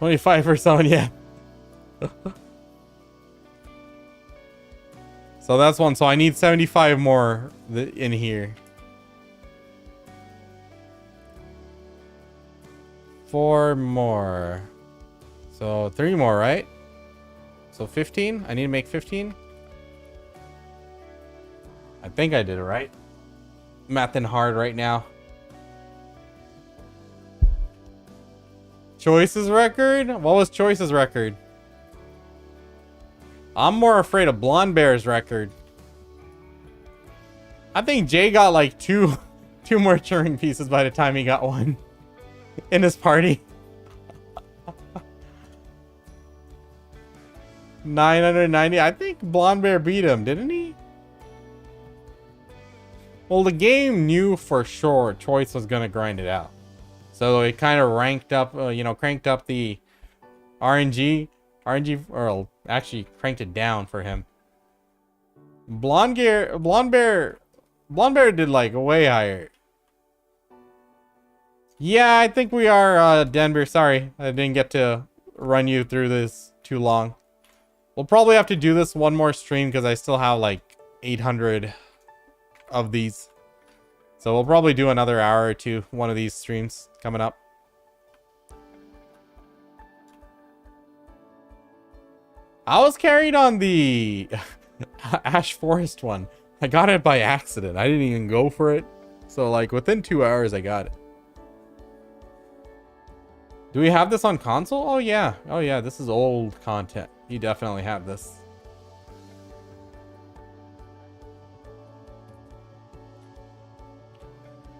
$25 for someone, yeah. So that's one. So I need 75 more in here. 4 more. So 3 more, right? So 15. I need to make 15. I think I did it right. Mathing hard right now. Choice's record? What was Choice's record? I'm more afraid of Blonde Bear's record. I think Jay got like two more Turing pieces by the time he got one in his party. 990. I think Blonde Bear beat him, didn't he? Well, the game knew for sure Choice was gonna grind it out. So it kind of ranked up, cranked up the RNG, or actually cranked it down for him. Blonde Bear did like way higher. Yeah, I think we are, Denver. Sorry, I didn't get to run you through this too long. We'll probably have to do this one more stream because I still have like 800 of these. So we'll probably do another hour or two, one of these streams coming up. I was carried on the Ash Forest one. I got it by accident. I didn't even go for it. So like within 2 hours, I got it. Do we have this on console? Oh yeah. Oh yeah, this is old content. You definitely have this.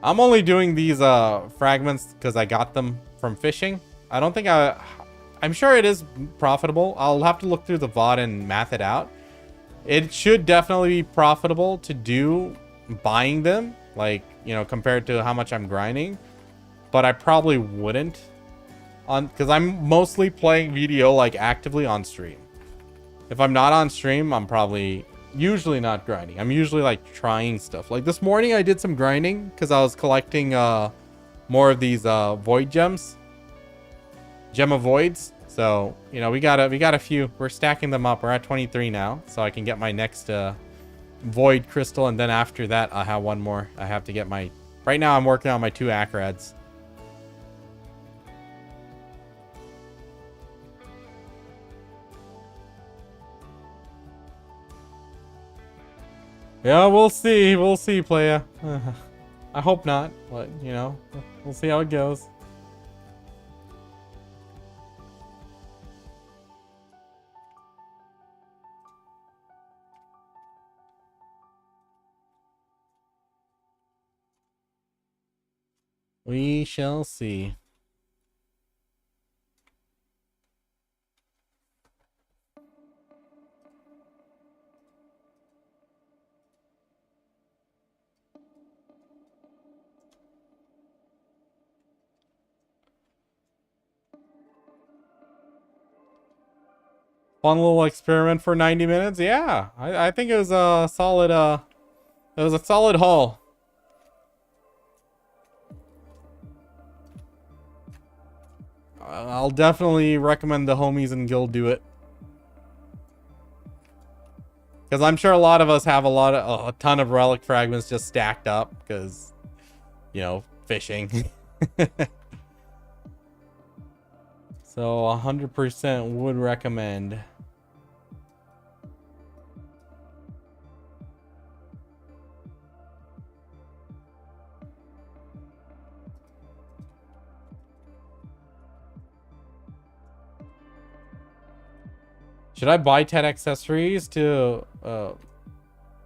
I'm only doing these fragments because I got them from fishing. I don't think I'm sure it is profitable. I'll have to look through the VOD and math it out. It should definitely be profitable to do buying them, like, compared to how much I'm grinding. But I probably wouldn't, because I'm mostly playing VDO like actively on stream. If I'm not on stream, I'm probably usually not grinding. I'm usually like trying stuff. Like this morning I did some grinding because I was collecting more of these void gems. Gem of Voids. So, we got a few. We're stacking them up. We're at 23 now. So I can get my next void crystal, and then after that I'll have one more. I have to get my, right now I'm working on my 2 acrads. Yeah, we'll see. We'll see, playa. I hope not, but, we'll see how it goes. We shall see. Fun little experiment for 90 minutes. Yeah, I think it was a solid haul. I'll definitely recommend the homies in guild do it. Because I'm sure a lot of us have a ton of relic fragments just stacked up because, you know, fishing. So 100% would recommend. Should I buy 10 accessories to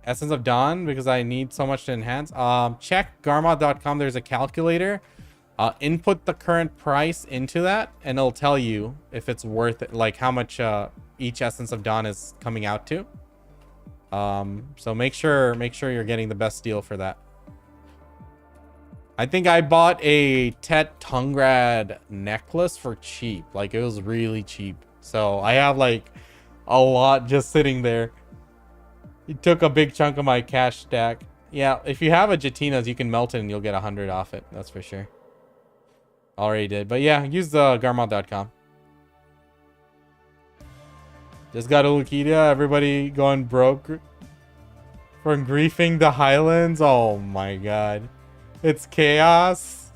Essence of Dawn because I need so much to enhance? Check garma.com. There's a calculator. Input the current price into that and it'll tell you if it's worth it, like how much each Essence of Dawn is coming out to. So make sure you're getting the best deal for that. I think I bought a Tet Tungrad necklace for cheap. Like it was really cheap. So I have like a lot just sitting there. It took a big chunk of my cash stack. Yeah, if you have a Jatina's, you can melt it and you'll get 100 off it. That's for sure. Already did. But yeah, use the garmont.com. Just got a Lucadia. Everybody going broke from griefing the Highlands. Oh my god. It's chaos.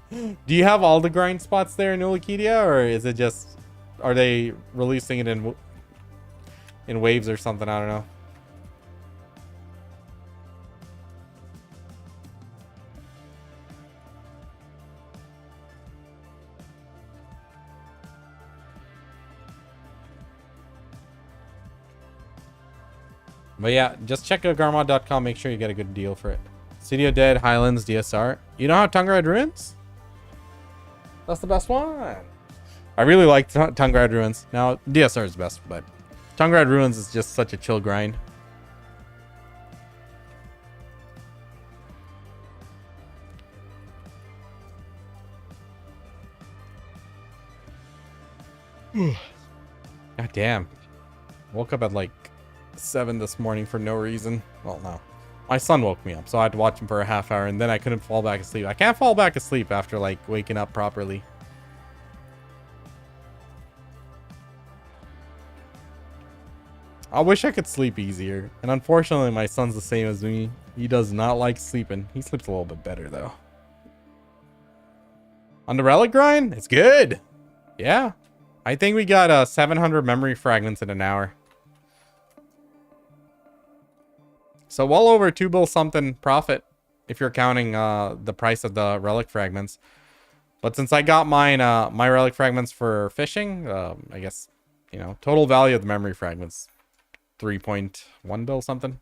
Do you have all the grind spots there in Lucadia, or is it just, are they releasing it in waves or something? I don't know. But yeah, just check out garmod.com. Make sure you get a good deal for it. City of Dead, Highlands, DSR. You know how Tungrad Ruins? That's the best one. I really like Tungrad Ruins. Now, DSR is best, but Tungrad Ruins is just such a chill grind. God damn. Woke up at like 7 this morning for no reason. Well, no. My son woke me up, so I had to watch him for a half hour, and then I couldn't fall back asleep. I can't fall back asleep after, like, waking up properly. I wish I could sleep easier. And unfortunately, my son's the same as me. He does not like sleeping. He sleeps a little bit better, though. On the relic grind? It's good. Yeah. I think we got 700 memory fragments in an hour. So well over 2 bill something profit if you're counting the price of the relic fragments. But since I got mine, my relic fragments for fishing, I guess, you know, total value of the memory fragments, 3.1 bill something.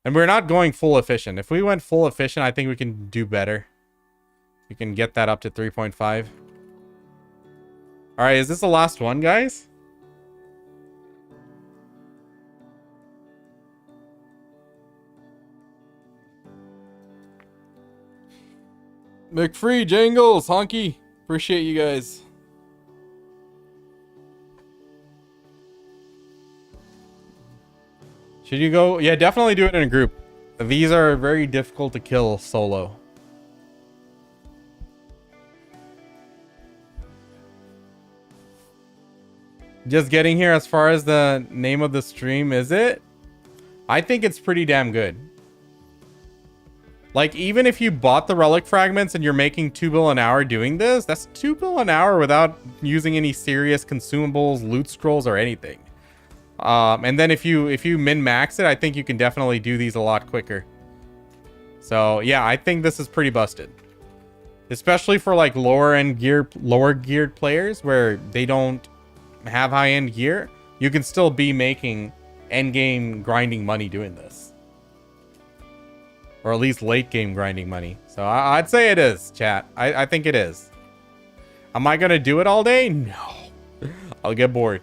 And we're not going full efficient. If we went full efficient, I think we can do better. We can get that up to 3.5. All right, is this the last one, guys? McFree, Jangles, Honky. Appreciate you guys. Should you go? Yeah, definitely do it in a group. These are very difficult to kill solo. Just getting here as far as the name of the stream, is it? I think it's pretty damn good. Like, even if you bought the relic fragments and you're making 2 bill an hour doing this, that's 2 bill an hour without using any serious consumables, loot scrolls, or anything. And then if you min-max it, I think you can definitely do these a lot quicker. So, yeah, I think this is pretty busted. Especially for, like, lower geared players where they don't have high-end gear. You can still be making end-game grinding money doing this. Or at least late game grinding money. So I'd say it is, chat. I think it is. Am I going to do it all day? No. I'll get bored.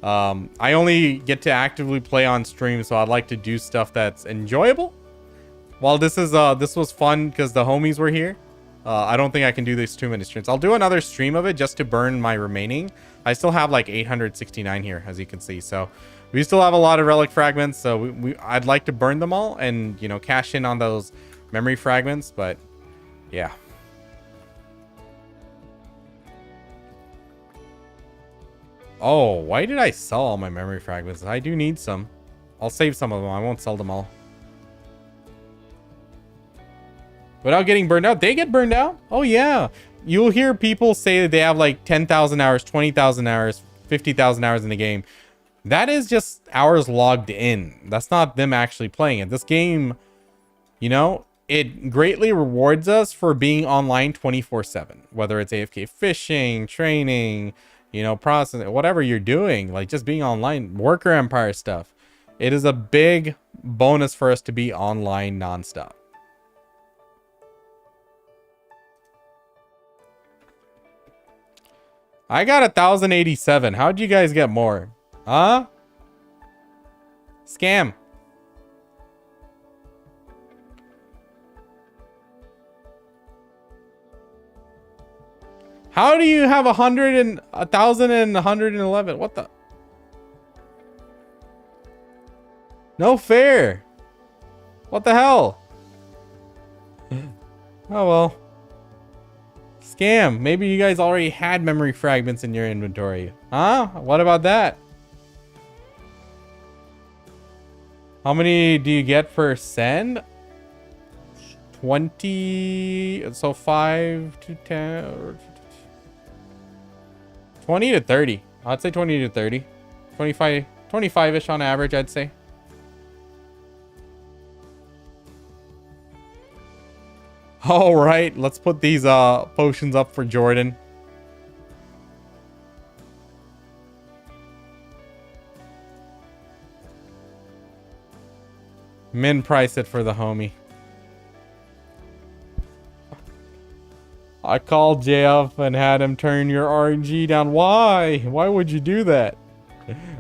I only get to actively play on stream, so I'd like to do stuff that's enjoyable. While this was fun because the homies were here, I don't think I can do these 2-minute streams. I'll do another stream of it just to burn my remaining. I still have like 869 here, as you can see. So we still have a lot of relic fragments, so I'd like to burn them all and, you know, cash in on those memory fragments, but yeah. Oh, why did I sell all my memory fragments? I do need some. I'll save some of them. I won't sell them all. Without getting burned out. They get burned out? Oh, yeah. You'll hear people say that they have like 10,000 hours, 20,000 hours, 50,000 hours in the game. That is just hours logged in. That's not them actually playing it. This game, you know, it greatly rewards us for being online 24/7. Whether it's AFK fishing, training, you know, processing, whatever you're doing. Like just being online, worker empire stuff. It is a big bonus for us to be online nonstop. I got 1,087. How'd you guys get more? Huh? Scam. How do you have 100 and 1,000 and 111? What the? No fair. What the hell? Oh well. Scam. Maybe you guys already had memory fragments in your inventory. Huh? What about that? How many do you get per send? 20. So 5 to 10. 20 to 30. I'd say 20 to 30. 25-ish on average, I'd say. All right, let's put these potions up for Jordan. Min price it for the homie. I called JF and had him turn your RNG down. Why? Why would you do that?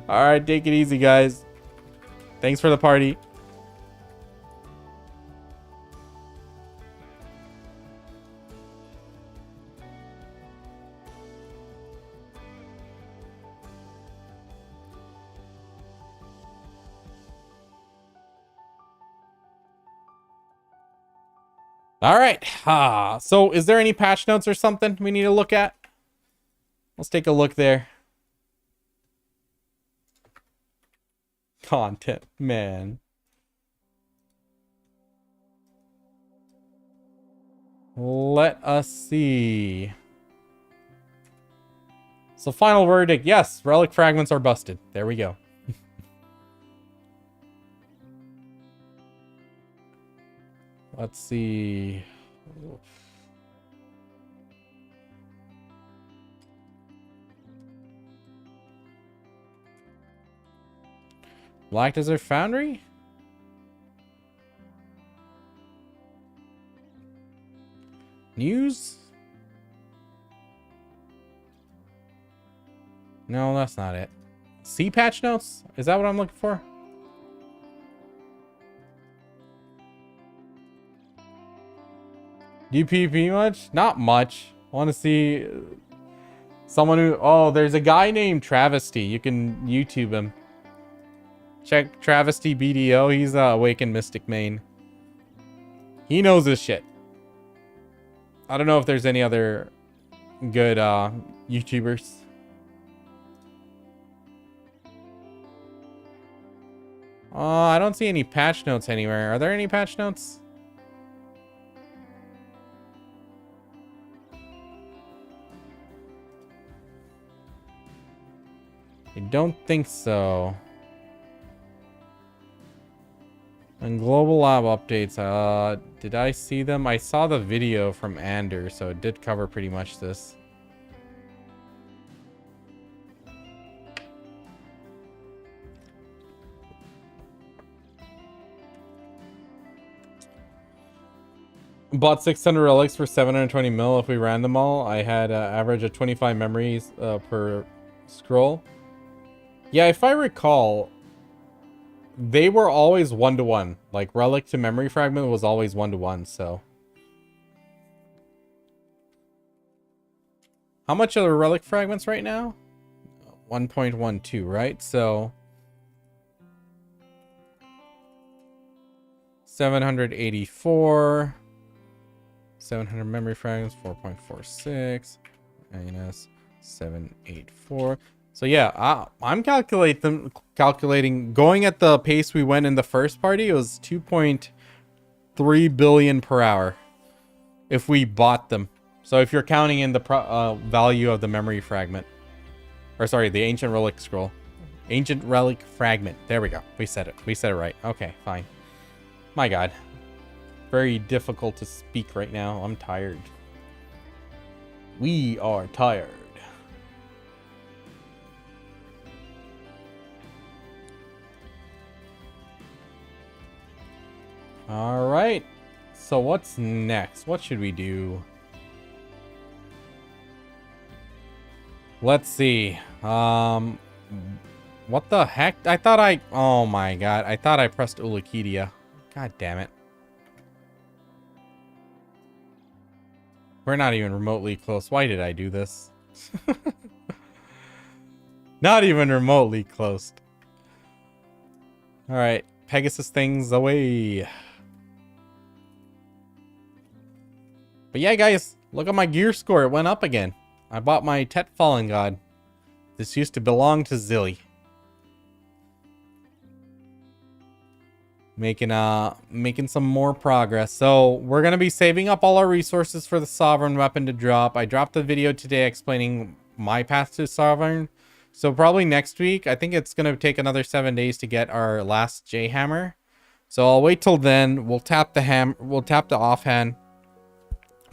All right, take it easy, guys. Thanks for the party. All right. So is there any patch notes or something we need to look at? Let's take a look there. Content, man. Let us see. So final verdict. Yes, relic fragments are busted. There we go. Let's see. Black Desert Foundry? News? No, that's not it. C patch notes? Is that what I'm looking for? Do you PvP much? Not much. I want to see someone who... Oh, there's a guy named Travesty. You can YouTube him. Check Travesty BDO. He's Awakened Mystic main. He knows this shit. I don't know if there's any other good YouTubers. I don't see any patch notes anywhere. Are there any patch notes? I don't think so. And global lab updates, did I see them? I saw the video from Ander, so it did cover pretty much this. Bought 600 relics for 720 mil. If we ran them all, I had an average of 25 memories per scroll. Yeah, if I recall, they were always 1-to-1. Like relic to memory fragment was always 1-to-1. So, how much are the relic fragments right now? 1.12, right? So 784. 700 memory fragments, 4.46 minus 784. So yeah, I'm calculating going at the pace we went in the first party. It was 2.3 billion per hour if we bought them. So if you're counting in the value of the memory fragment, or sorry, the ancient relic scroll, ancient relic fragment. There we go. We said it. We said it right. Okay, fine. My God, very difficult to speak right now. I'm tired. We are tired. All right. So what's next? What should we do? Let's see. What the heck? Oh my God. I thought I pressed Ulakidia. God damn it. We're not even remotely close. Why did I do this? Not even remotely close. All right. Pegasus things away. But yeah, guys, look at my gear score. It went up again. I bought my Tet Fallen God. This used to belong to Zilly. Making some more progress. So we're gonna be saving up all our resources for the Sovereign weapon to drop. I dropped a video today explaining my path to Sovereign. So probably next week. I think it's gonna take another 7 days to get our last J Hammer. So I'll wait till then. We'll tap the offhand.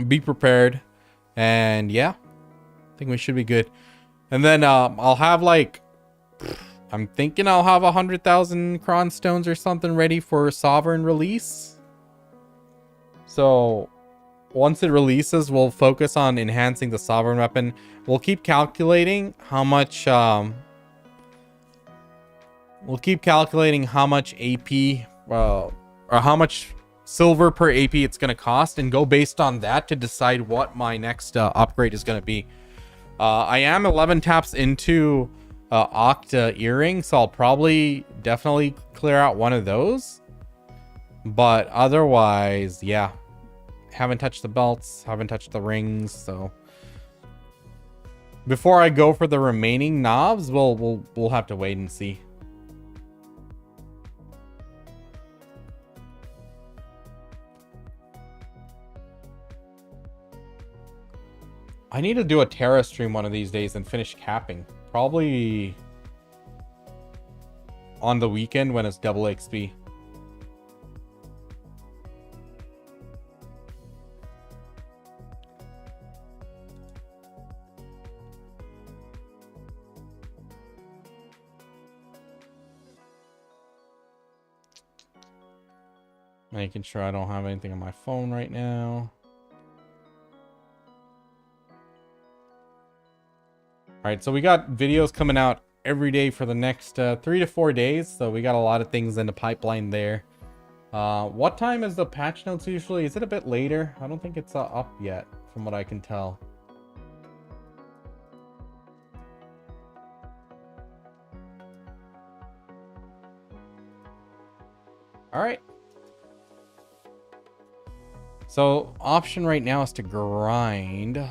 Be prepared, and yeah, I think we should be good. And then I'll have like, I'm thinking I'll have 100,000 Cron stones or something ready for Sovereign release. So once it releases, we'll focus on enhancing the Sovereign weapon. We'll keep calculating how much AP, or how much silver per AP it's going to cost, and go based on that to decide what my next upgrade is going to be. I am 11 taps into Octa earring, so I'll probably definitely clear out one of those. But otherwise, yeah, haven't touched the belts, haven't touched the rings, so before I go for the remaining knobs, we'll have to wait and see. I need to do a Terra stream one of these days and finish capping. Probably on the weekend when it's double XP. Making sure I don't have anything on my phone right now. Alright, so we got videos coming out every day for the next 3 to 4 days. So we got a lot of things in the pipeline there. What time is the patch notes usually? Is it a bit later? I don't think it's up yet, from what I can tell. Alright. So, option right now is to grind.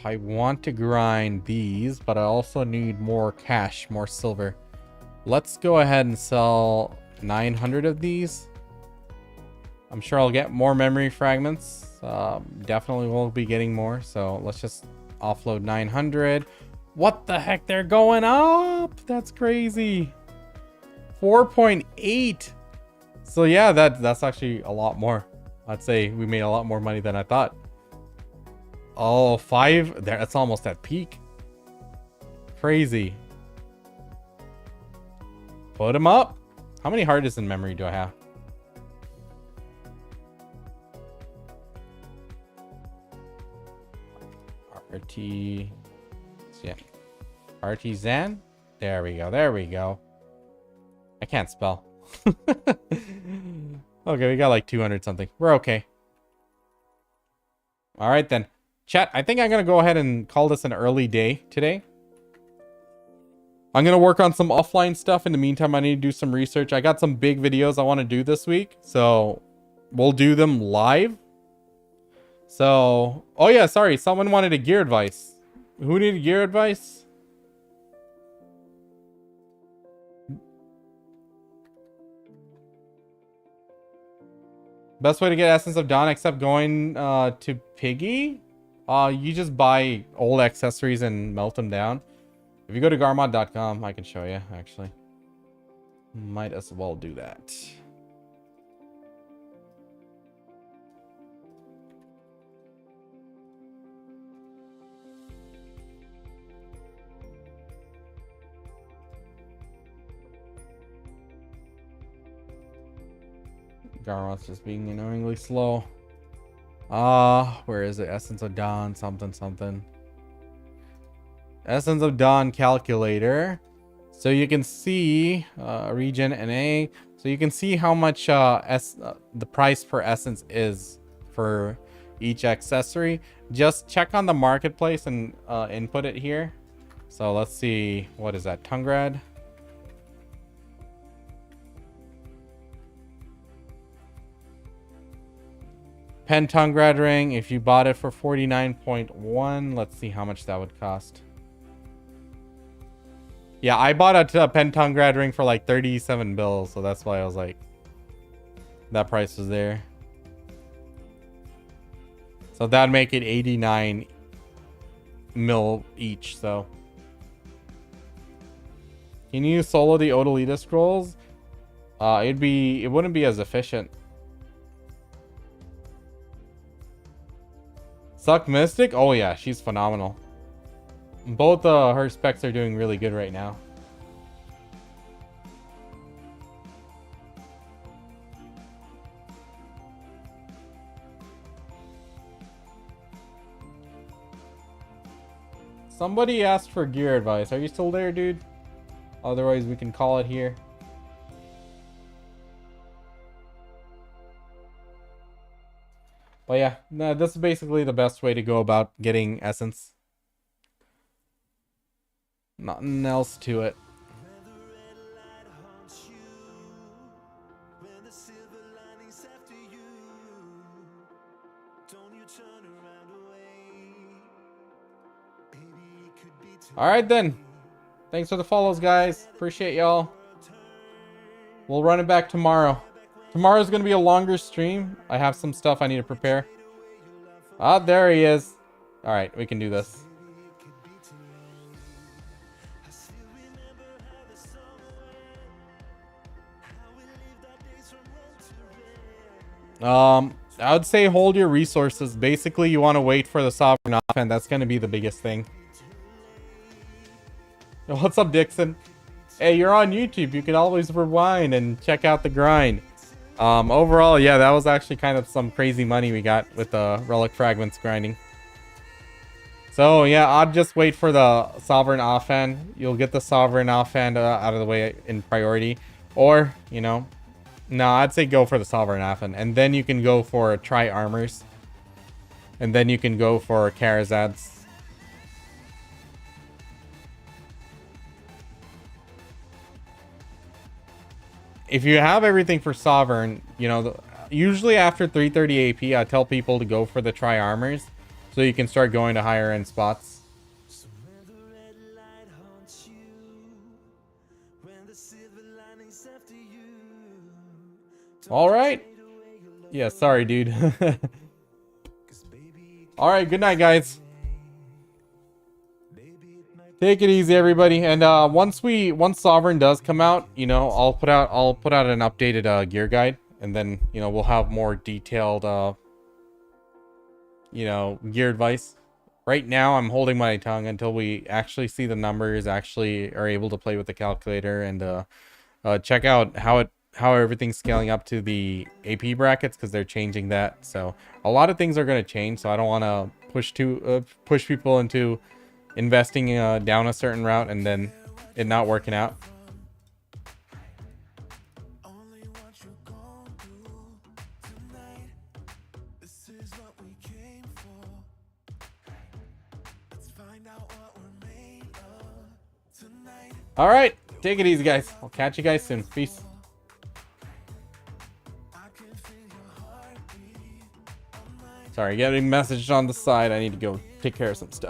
I want to grind these, but I also need more cash, more silver. Let's go ahead and sell 900 of these. I'm sure I'll get more memory fragments. Definitely will be getting more. So let's just offload 900. What the heck? They're going up. That's crazy. 4.8. So yeah, that's actually a lot more. I'd say we made a lot more money than I thought. Oh, 5. There, that's almost at peak. Crazy. Put them up. How many hard disk in memory do I have? RT. Yeah. Artisan. There we go. There we go. I can't spell. Okay, we got like 200 something. We're okay. All right then. Chat, I think I'm going to go ahead and call this an early day today. I'm going to work on some offline stuff. In the meantime, I need to do some research. I got some big videos I want to do this week. So we'll do them live. So, oh yeah, sorry. Someone wanted a gear advice. Who needed gear advice? Best way to get Essence of Dawn except going to Piggy? You just buy old accessories and melt them down. If you go to garmod.com, I can show you, actually. Might as well do that. Garmod's just being annoyingly slow. Where is it? Essence of Dawn, something. Essence of Dawn calculator. So you can see regen NA. So you can see how much the price per essence is for each accessory. Just check on the marketplace and input it here. So let's see, what is that? Tungrad. Pen Tungrad ring, if you bought it for 49.1, let's see how much that would cost. Yeah, I bought a Pen Tungrad ring for like 37 bills, so that's why I was like, that price was there. So that'd make it 89 mil each, so. Can you solo the Odalita scrolls? It wouldn't be as efficient. Suck Mystic? Oh yeah, she's phenomenal. Both her specs are doing really good right now. Somebody asked for gear advice. Are you still there, dude? Otherwise, we can call it here. But yeah, no, this is basically the best way to go about getting essence. Nothing else to it. Alright then. Thanks for the follows, guys. Appreciate y'all. We'll run it back tomorrow. Tomorrow's going to be a longer stream. I have some stuff I need to prepare. Ah, there he is. Alright, we can do this. I would say hold your resources. Basically, you want to wait for the sovereign offhand. That's going to be the biggest thing. What's up, Dixon? Hey, you're on YouTube. You can always rewind and check out the grind. Overall, yeah, that was actually kind of some crazy money we got with the Relic Fragments grinding. So, yeah, I'd just wait for the Sovereign offhand. You'll get the Sovereign offhand out of the way in priority. Or, you know, no, I'd say go for the Sovereign offhand. And then you can go for Tri-Armors. And then you can go for Karazads. If you have everything for Sovereign, you know, usually after 330 AP, I tell people to go for the Tri-Armors so you can start going to higher end spots. All right. Yeah, sorry, dude. All right, good night, guys. Take it easy, everybody. And once Sovereign does come out, you know, I'll put out an updated gear guide, and then, you know, we'll have more detailed you know, gear advice. Right now I'm holding my tongue until we actually see the numbers, actually are able to play with the calculator, and check out how everything's scaling up to the AP brackets, because they're changing that. So a lot of things are going to change, so I don't want to push people into investing down a certain route and then it not working out. All right, take it easy, guys. I'll catch you guys soon. Peace. Sorry, getting messaged on the side. I need to go take care of some stuff.